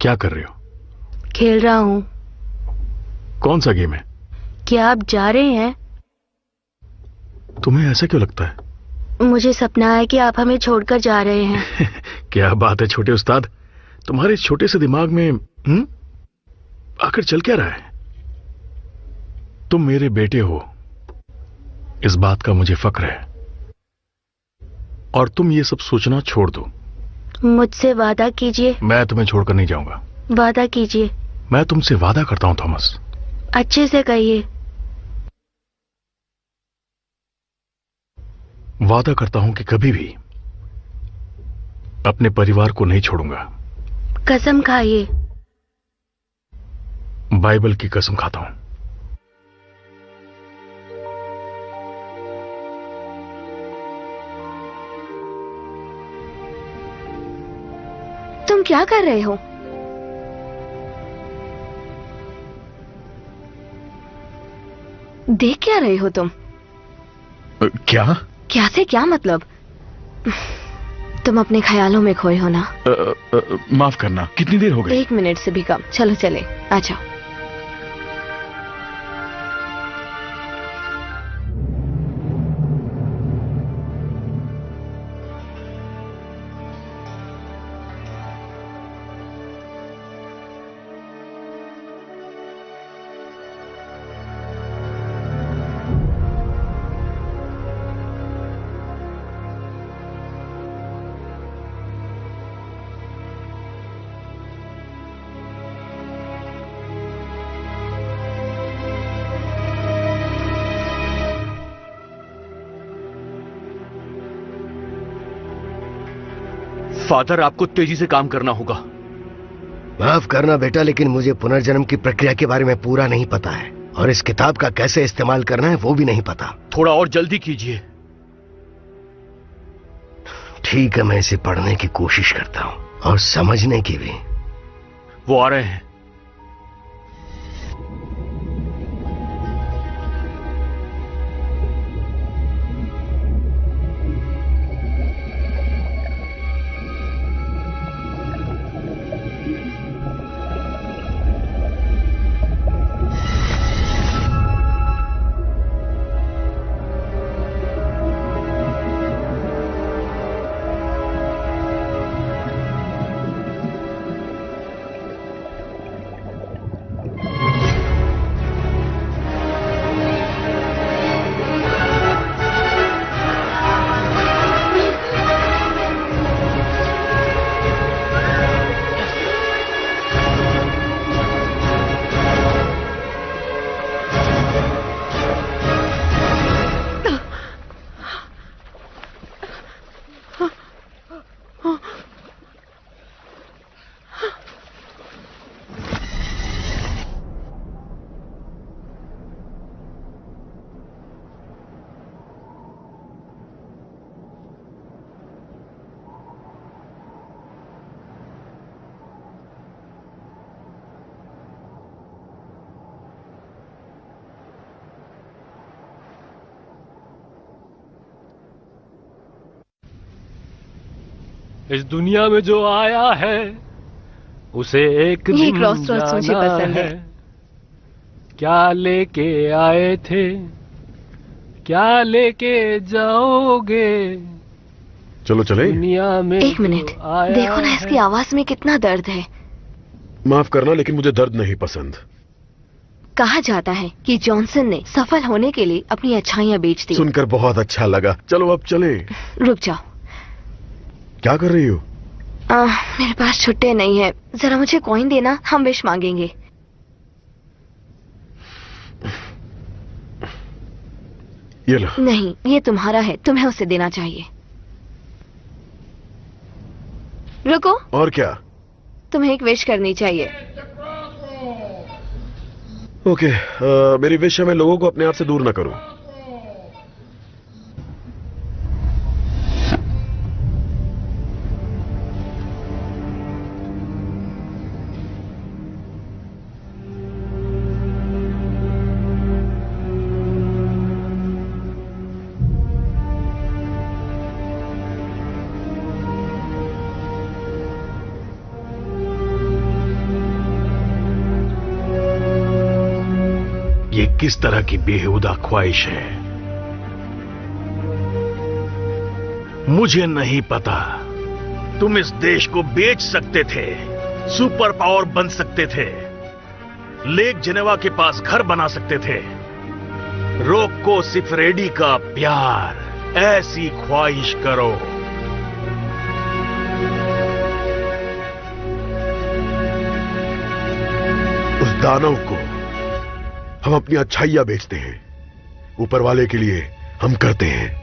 क्या कर रहे हो? खेल रहा हूं। कौन सा गेम है? क्या आप जा रहे हैं? तुम्हें ऐसा क्यों लगता है? मुझे सपना है कि आप हमें छोड़कर जा रहे हैं। क्या बात है छोटे उस्ताद, तुम्हारे छोटे से दिमाग में आखिर चल क्या रहा है? तुम मेरे बेटे हो, इस बात का मुझे फक्र है, और तुम ये सब सोचना छोड़ दो। मुझसे वादा कीजिए। मैं तुम्हें छोड़कर नहीं जाऊंगा। वादा कीजिए। मैं तुमसे वादा करता हूं थॉमस। अच्छे से कहिए। वादा करता हूं कि कभी भी अपने परिवार को नहीं छोड़ूंगा। कसम खाइए। बाइबल की कसम खाता हूं। तुम क्या कर रहे हो? देख क्या रहे हो तुम? क्या? क्या से क्या मतलब? तुम अपने ख्यालों में खोए हो ना? माफ करना, कितनी देर हो गई? 1 मिनट से भी कम। चलो चले, आ जाओ। फादर, आपको तेजी से काम करना होगा। माफ करना बेटा, लेकिन मुझे पुनर्जन्म की प्रक्रिया के बारे में पूरा नहीं पता है, और इस किताब का कैसे इस्तेमाल करना है वो भी नहीं पता। थोड़ा और जल्दी कीजिए। ठीक है, मैं इसे पढ़ने की कोशिश करता हूं, और समझने की भी। वो आ रहे हैं। इस दुनिया में जो आया है उसे एक ये दिन क्रॉसरोड्स मुझे जाना पसंद है। क्या लेके आए थे, क्या लेके जाओगे चलो चले। दुनिया में। एक मिनट, जो आया देखो ना इसकी आवाज में कितना दर्द है। माफ करना, लेकिन मुझे दर्द नहीं पसंद। कहा जाता है कि जॉनसन ने सफल होने के लिए अपनी अच्छाइयां बेच दी। सुनकर बहुत अच्छा लगा। चलो अब चले। रुक जाओ। क्या कर रही हो? मेरे पास छुट्टे नहीं है, जरा मुझे कॉइन देना, हम विश मांगेंगे। ये लो। नहीं, ये तुम्हारा है, तुम्हें उसे देना चाहिए। रुको। और क्या? तुम्हें एक विश करनी चाहिए। ओके, मेरी विश है मैं लोगों को अपने आप से दूर ना करूं। ये किस तरह की बेहुदा ख्वाहिश है मुझे नहीं पता। तुम इस देश को बेच सकते थे, सुपर पावर बन सकते थे, लेक जेनेवा के पास घर बना सकते थे। रोको सिफरेडी का प्यार, ऐसी ख्वाहिश करो। उस दानव को हम अपनी अच्छाइयां बेचते हैं, ऊपर वाले के लिए हम करते हैं।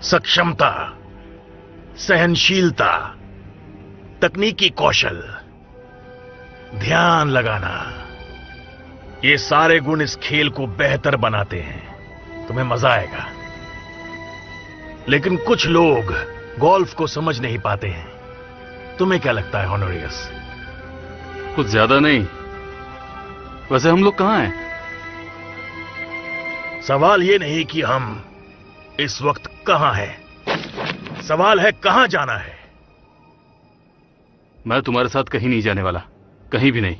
सक्षमता, सहनशीलता, तकनीकी कौशल, ध्यान लगाना, ये सारे गुण इस खेल को बेहतर बनाते हैं। तुम्हें मजा आएगा। लेकिन कुछ लोग गोल्फ को समझ नहीं पाते हैं। तुम्हें क्या लगता है होनोरियस? कुछ ज्यादा नहीं, वैसे हम लोग कहाँ हैं? सवाल ये नहीं कि हम इस वक्त कहां हैं, सवाल है कहां जाना है। मैं तुम्हारे साथ कहीं नहीं जाने वाला, कहीं भी नहीं।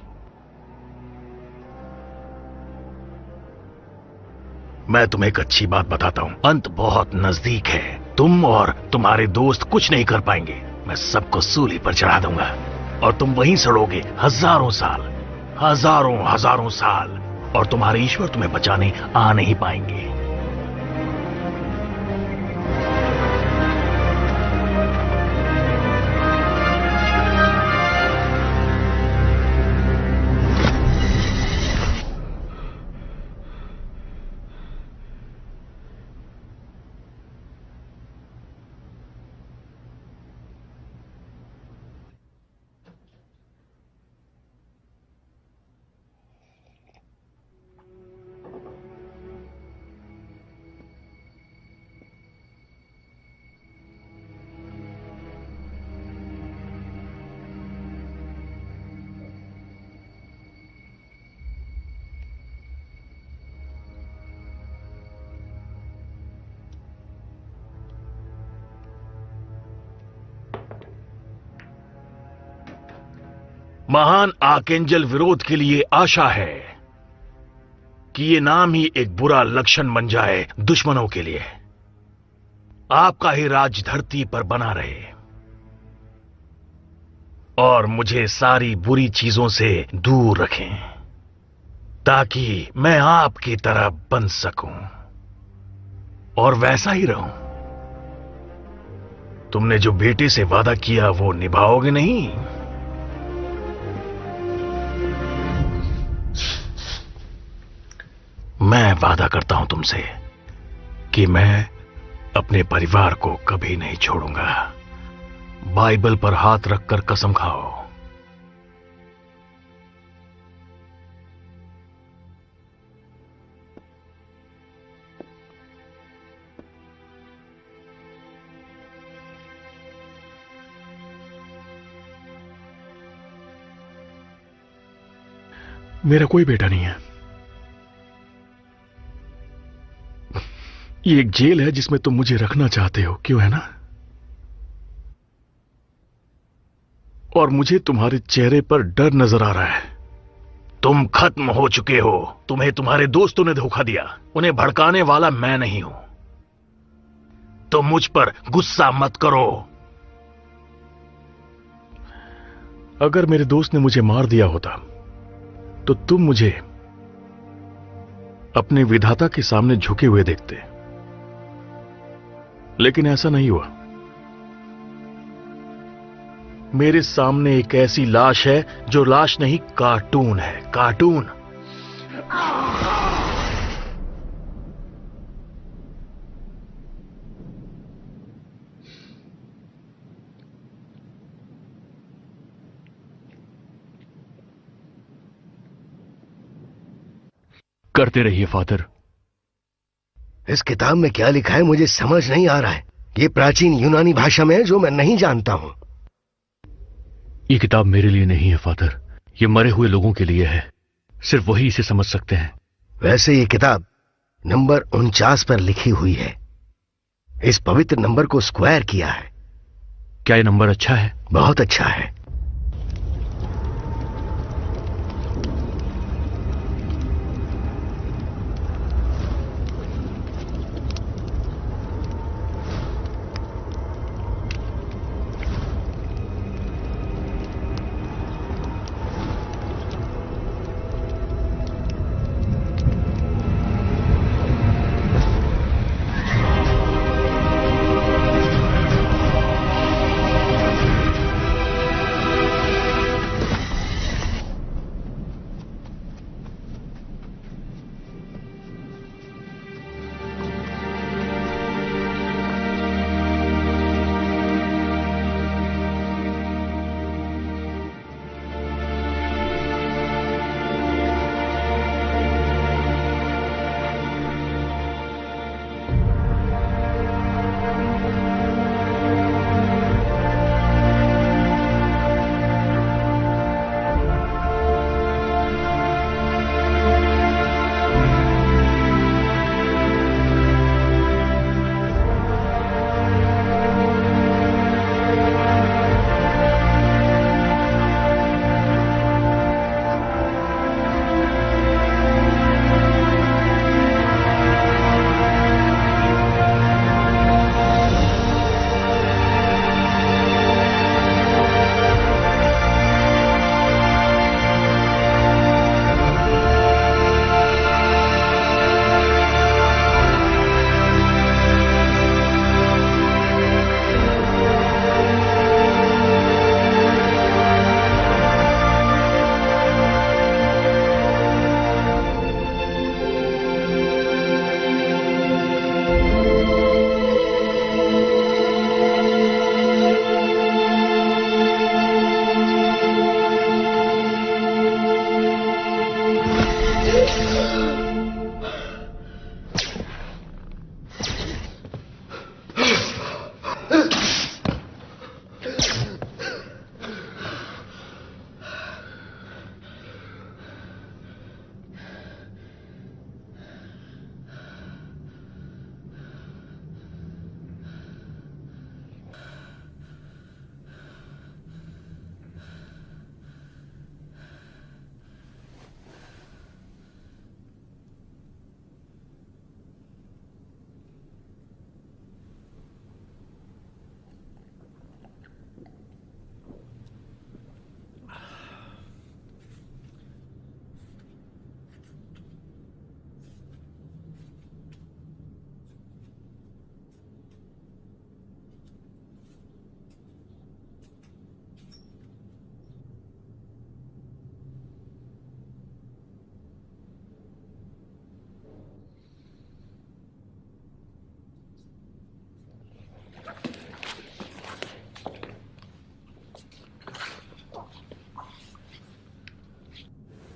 मैं तुम्हें एक अच्छी बात बताता हूं, अंत बहुत नजदीक है। तुम और तुम्हारे दोस्त कुछ नहीं कर पाएंगे। मैं सबको सूली पर चढ़ा दूंगा और तुम वहीं सड़ोगे हजारों साल, हजारों साल, और तुम्हारे ईश्वर तुम्हें बचाने आ नहीं पाएंगे। महान आर्कएंजल विरोध के लिए आशा है कि ये नाम ही एक बुरा लक्षण बन जाए दुश्मनों के लिए। आपका ही राज धरती पर बना रहे और मुझे सारी बुरी चीजों से दूर रखें ताकि मैं आपकी तरह बन सकूं और वैसा ही रहूं। तुमने जो बेटे से वादा किया वो निभाओगे नहीं? मैं वादा करता हूं तुमसे कि मैं अपने परिवार को कभी नहीं छोड़ूंगा। बाइबल पर हाथ रखकर कसम खाओ। मेरा कोई बेटा नहीं है। ये एक जेल है जिसमें तुम मुझे रखना चाहते हो, क्यों है ना? और मुझे तुम्हारे चेहरे पर डर नजर आ रहा है। तुम खत्म हो चुके हो। तुम्हें तुम्हारे दोस्तों ने धोखा दिया। उन्हें भड़काने वाला मैं नहीं हूं। तुम मुझ पर गुस्सा मत करो। अगर मेरे दोस्त ने मुझे मार दिया होता तो तुम मुझे अपने विधाता के सामने झुके हुए देखते, लेकिन ऐसा नहीं हुआ। मेरे सामने एक ऐसी लाश है जो लाश नहीं, कार्टून है, कार्टून। करते रहिए फादर। इस किताब में क्या लिखा है मुझे समझ नहीं आ रहा है। ये प्राचीन यूनानी भाषा में है जो मैं नहीं जानता हूं। ये किताब मेरे लिए नहीं है फादर, ये मरे हुए लोगों के लिए है। सिर्फ वही इसे समझ सकते हैं। वैसे ये किताब नंबर 49 पर लिखी हुई है। इस पवित्र नंबर को स्क्वायर किया है। क्या ये नंबर अच्छा है? बहुत अच्छा है।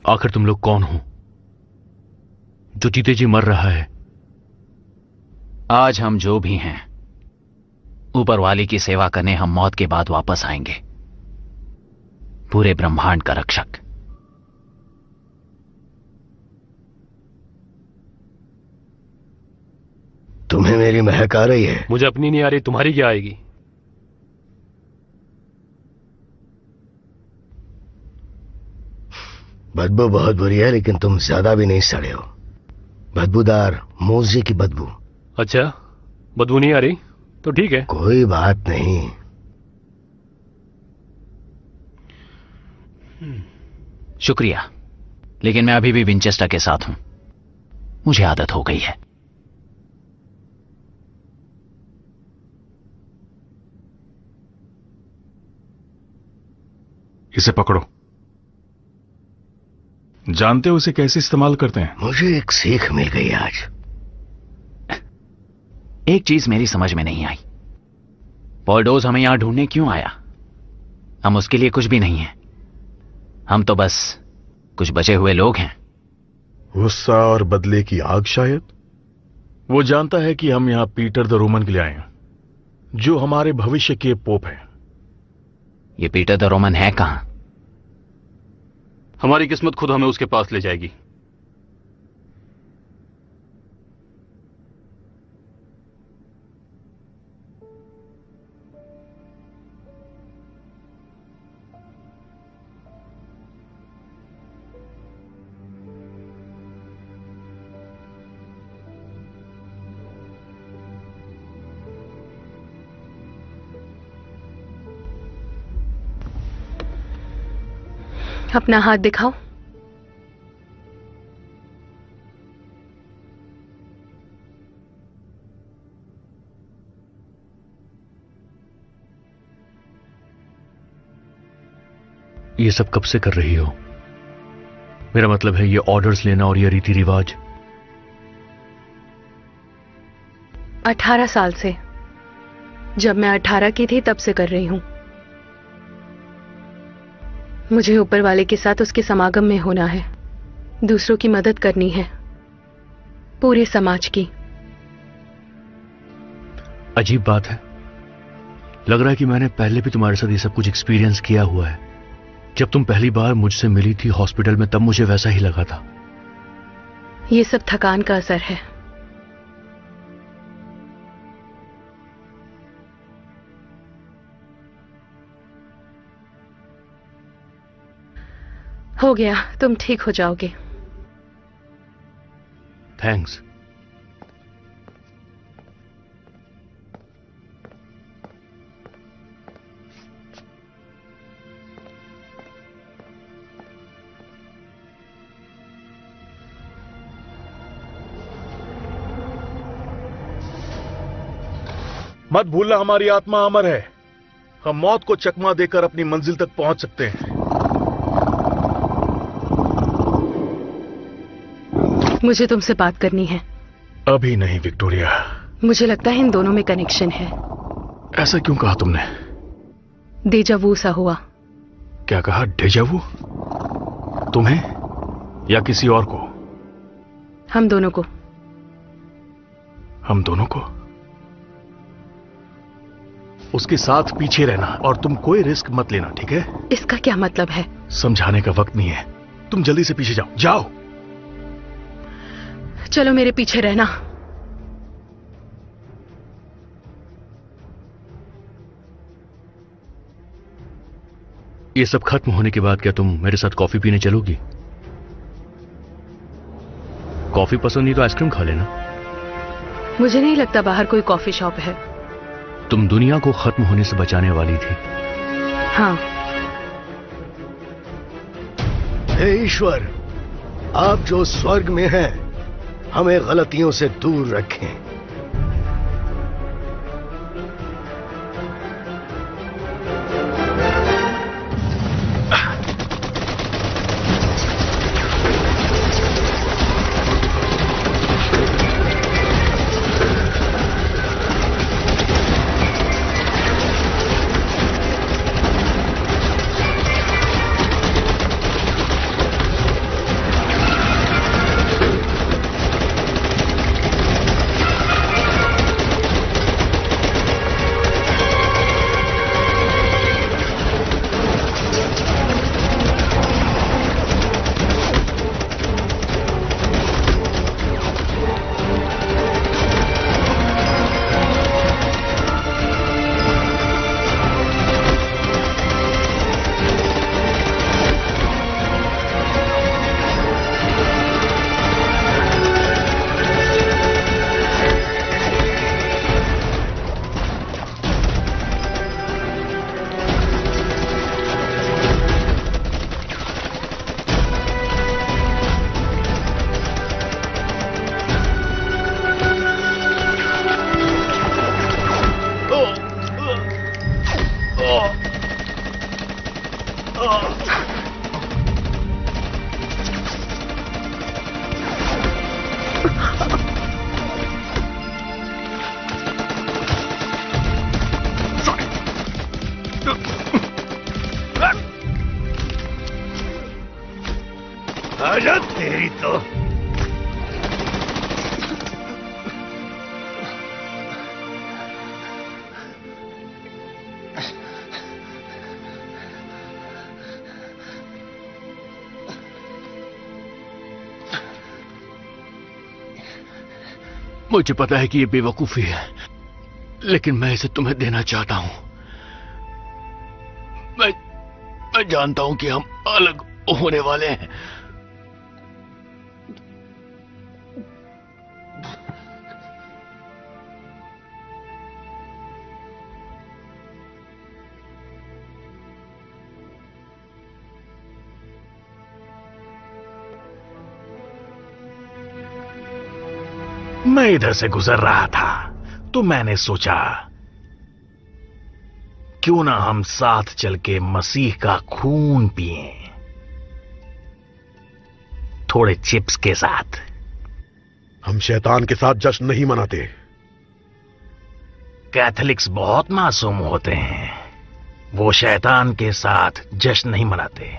आखिर तुम लोग कौन हो जो जीते जी मर रहा है? आज हम जो भी हैं, ऊपर वाले की सेवा करने हम मौत के बाद वापस आएंगे, पूरे ब्रह्मांड का रक्षक। तुम्हें मेरी महक आ रही है? मुझे अपनी नहीं आ रही, तुम्हारी क्या आएगी? बदबू बहुत बुरी है, लेकिन तुम ज्यादा भी नहीं सड़े हो। बदबूदार मोजे की बदबू। अच्छा, बदबू नहीं आ रही तो ठीक है। कोई बात नहीं। शुक्रिया, लेकिन मैं अभी भी विंचेस्टर के साथ हूं, मुझे आदत हो गई है। इसे पकड़ो। जानते हो इसे कैसे इस्तेमाल करते हैं? मुझे एक सीख मिल गई आज। एक चीज मेरी समझ में नहीं आई, पॉल्डोज हमें यहां ढूंढने क्यों आया? हम उसके लिए कुछ भी नहीं हैं, हम तो बस कुछ बचे हुए लोग हैं। गुस्सा और बदले की आग शायद। वो जानता है कि हम यहां पीटर द रोमन के लिए आए हैं, जो हमारे भविष्य के पोप हैं। ये पीटर द रोमन है कहां? हमारी किस्मत खुद हमें उसके पास ले जाएगी। अपना हाथ दिखाओ। ये सब कब से कर रही हो? मेरा मतलब है ये ऑर्डर्स लेना और ये रीति रिवाज। 18 साल से। जब मैं 18 की थी तब से कर रही हूं। मुझे ऊपर वाले के साथ उसके समागम में होना है, दूसरों की मदद करनी है, पूरे समाज की। अजीब बात है, लग रहा है कि मैंने पहले भी तुम्हारे साथ ये सब कुछ एक्सपीरियंस किया हुआ है। जब तुम पहली बार मुझसे मिली थी हॉस्पिटल में, तब मुझे वैसा ही लगा था। ये सब थकान का असर है। हो गया, तुम ठीक हो जाओगे। थैंक्स। मत भूलना, हमारी आत्मा अमर है। हम मौत को चकमा देकर अपनी मंजिल तक पहुंच सकते हैं। मुझे तुमसे बात करनी है। अभी नहीं विक्टोरिया। मुझे लगता है इन दोनों में कनेक्शन है। ऐसा क्यों कहा तुमने? डेजावू सा हुआ। क्या कहा? डेजावू? तुम्हें या किसी और को? हम दोनों को। हम दोनों को? उसके साथ पीछे रहना और तुम कोई रिस्क मत लेना, ठीक है? इसका क्या मतलब है? समझाने का वक्त नहीं है, तुम जल्दी से पीछे जाओ। जाओ। चलो मेरे पीछे रहना। ये सब खत्म होने के बाद क्या तुम मेरे साथ कॉफी पीने चलोगी? कॉफी पसंद नहीं तो आइसक्रीम खा लेना। मुझे नहीं लगता बाहर कोई कॉफी शॉप है। तुम दुनिया को खत्म होने से बचाने वाली थी। हाँ। हे ईश्वर, आप जो स्वर्ग में हैं, हमें गलतियों से दूर रखें। आजा तेरी तो। मुझे पता है कि ये बेवकूफी है, लेकिन मैं इसे तुम्हें देना चाहता हूं। मैं जानता हूं कि हम अलग होने वाले हैं। मैं इधर से गुजर रहा था तो मैंने सोचा क्यों ना हम साथ चल के मसीह का खून पिएं, थोड़े चिप्स के साथ। हम शैतान के साथ जश्न नहीं मनाते। कैथोलिक्स बहुत मासूम होते हैं, वो शैतान के साथ जश्न नहीं मनाते।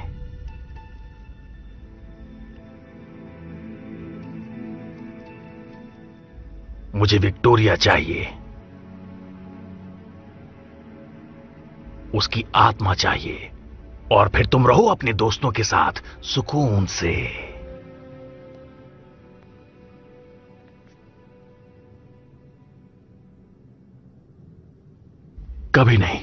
मुझे विक्टोरिया चाहिए, उसकी आत्मा चाहिए, और फिर तुम रहो अपने दोस्तों के साथ सुकून से। कभी नहीं।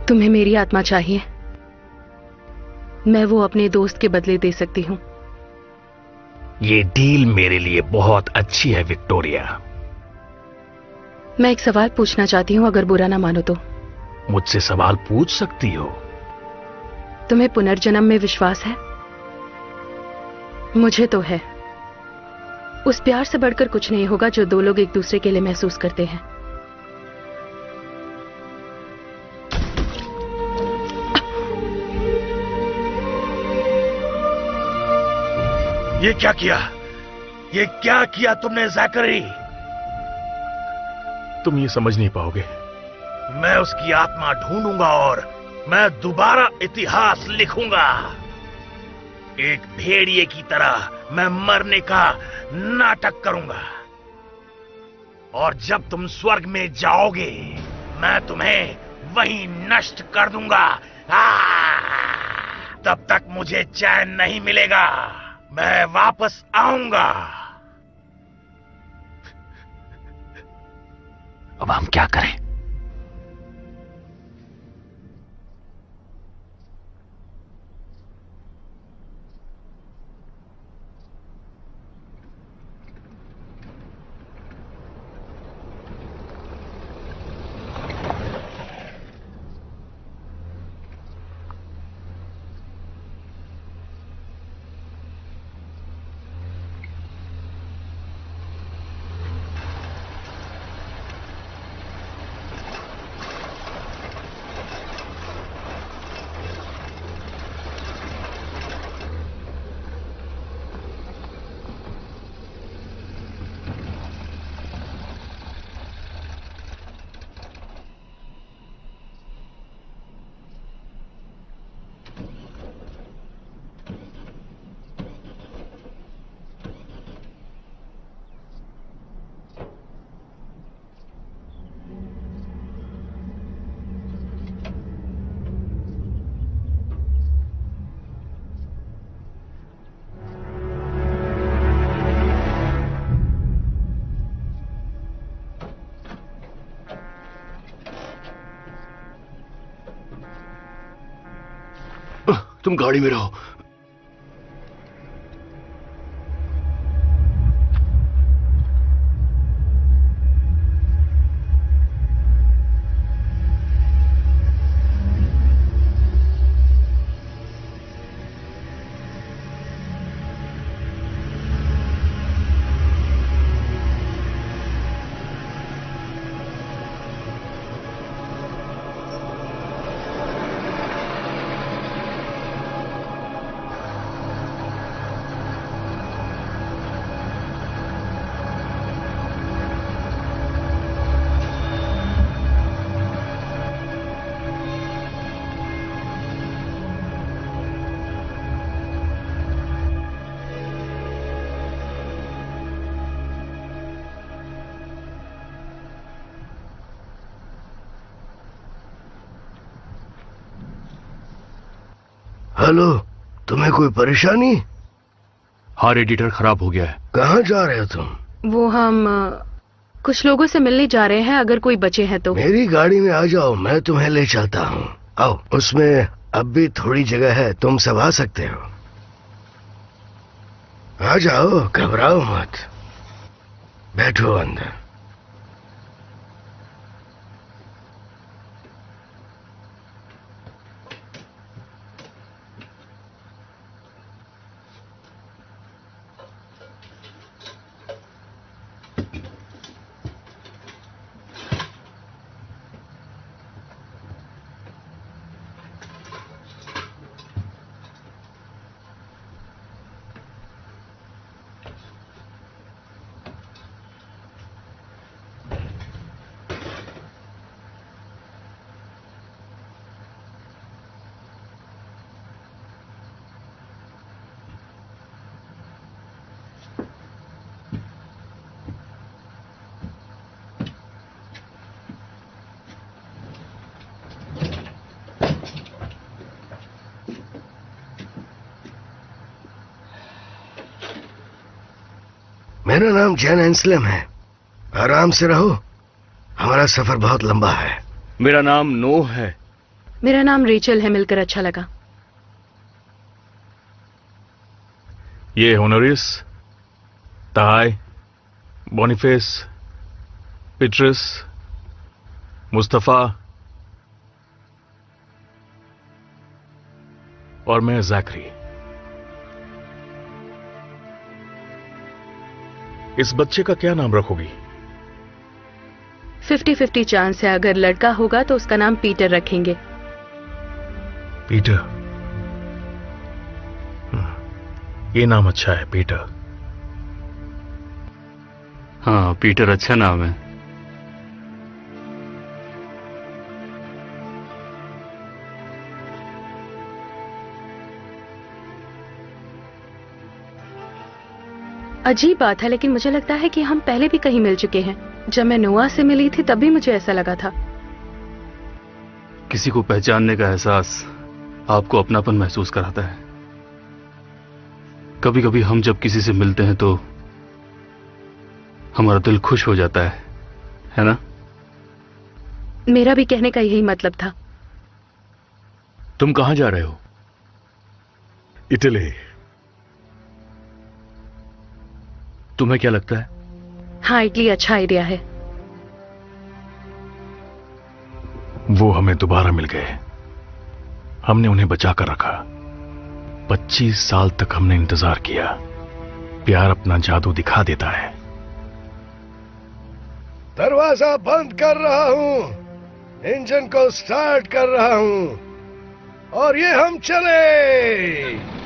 तुम्हें मेरी आत्मा चाहिए, मैं वो अपने दोस्त के बदले दे सकती हूं। ये डील मेरे लिए बहुत अच्छी है विक्टोरिया। मैं एक सवाल पूछना चाहती हूं, अगर बुरा ना मानो तो। मुझसे सवाल पूछ सकती हो। तुम्हें पुनर्जन्म में विश्वास है? मुझे तो है। उस प्यार से बढ़कर कुछ नहीं होगा जो दो लोग एक दूसरे के लिए महसूस करते हैं। ये क्या किया? ये क्या किया तुमने ज़ैकरी? तुम ये समझ नहीं पाओगे। मैं उसकी आत्मा ढूंढूंगा और मैं दोबारा इतिहास लिखूंगा। एक भेड़िए की तरह मैं मरने का नाटक करूंगा और जब तुम स्वर्ग में जाओगे मैं तुम्हें वहीं नष्ट कर दूंगा। तब तक मुझे चैन नहीं मिलेगा। मैं वापस आऊंगा। अब हम क्या करें? तुम गाड़ी में रहो। हेलो, तुम्हें कोई परेशानी? हाँ, रेडिएटर खराब हो गया है। कहाँ जा रहे हो तुम? वो हम कुछ लोगों से मिलने जा रहे हैं, अगर कोई बचे हैं तो। मेरी गाड़ी में आ जाओ, मैं तुम्हें ले चलता हूँ। आओ, उसमें अब भी थोड़ी जगह है, तुम सब आ सकते हो। आ जाओ, घबराओ मत, बैठो अंदर। मेरा नाम जैन एंसलम है। आराम से रहो, हमारा सफर बहुत लंबा है। मेरा नाम नोह है। मेरा नाम रेचल है, मिलकर अच्छा लगा। ये होनोरिस, ताई, बोनिफेस, पिट्रस, मुस्तफा और मैं ज़ैकरी। इस बच्चे का क्या नाम रखोगी? 50-50 चांस है, अगर लड़का होगा तो उसका नाम पीटर ये नाम अच्छा है, पीटर। हाँ, पीटर अच्छा नाम है। अजीब बात है, लेकिन मुझे लगता है कि हम पहले भी कहीं मिल चुके हैं। जब मैं नोआ से मिली थी तब भी मुझे ऐसा लगा था। किसी को पहचानने का एहसास आपको अपनापन महसूस कराता है। कभी कभी हम जब किसी से मिलते हैं तो हमारा दिल खुश हो जाता है ना? मेरा भी कहने का यही मतलब था। तुम कहां जा रहे हो? इटली। तुम्हें क्या लगता है? हाँ, इटली अच्छा आइडिया है। वो हमें दोबारा मिल गए। हमने उन्हें बचा कर रखा। 25 साल तक हमने इंतजार किया। प्यार अपना जादू दिखा देता है। दरवाजा बंद कर रहा हूं, इंजन को स्टार्ट कर रहा हूं और ये हम चले।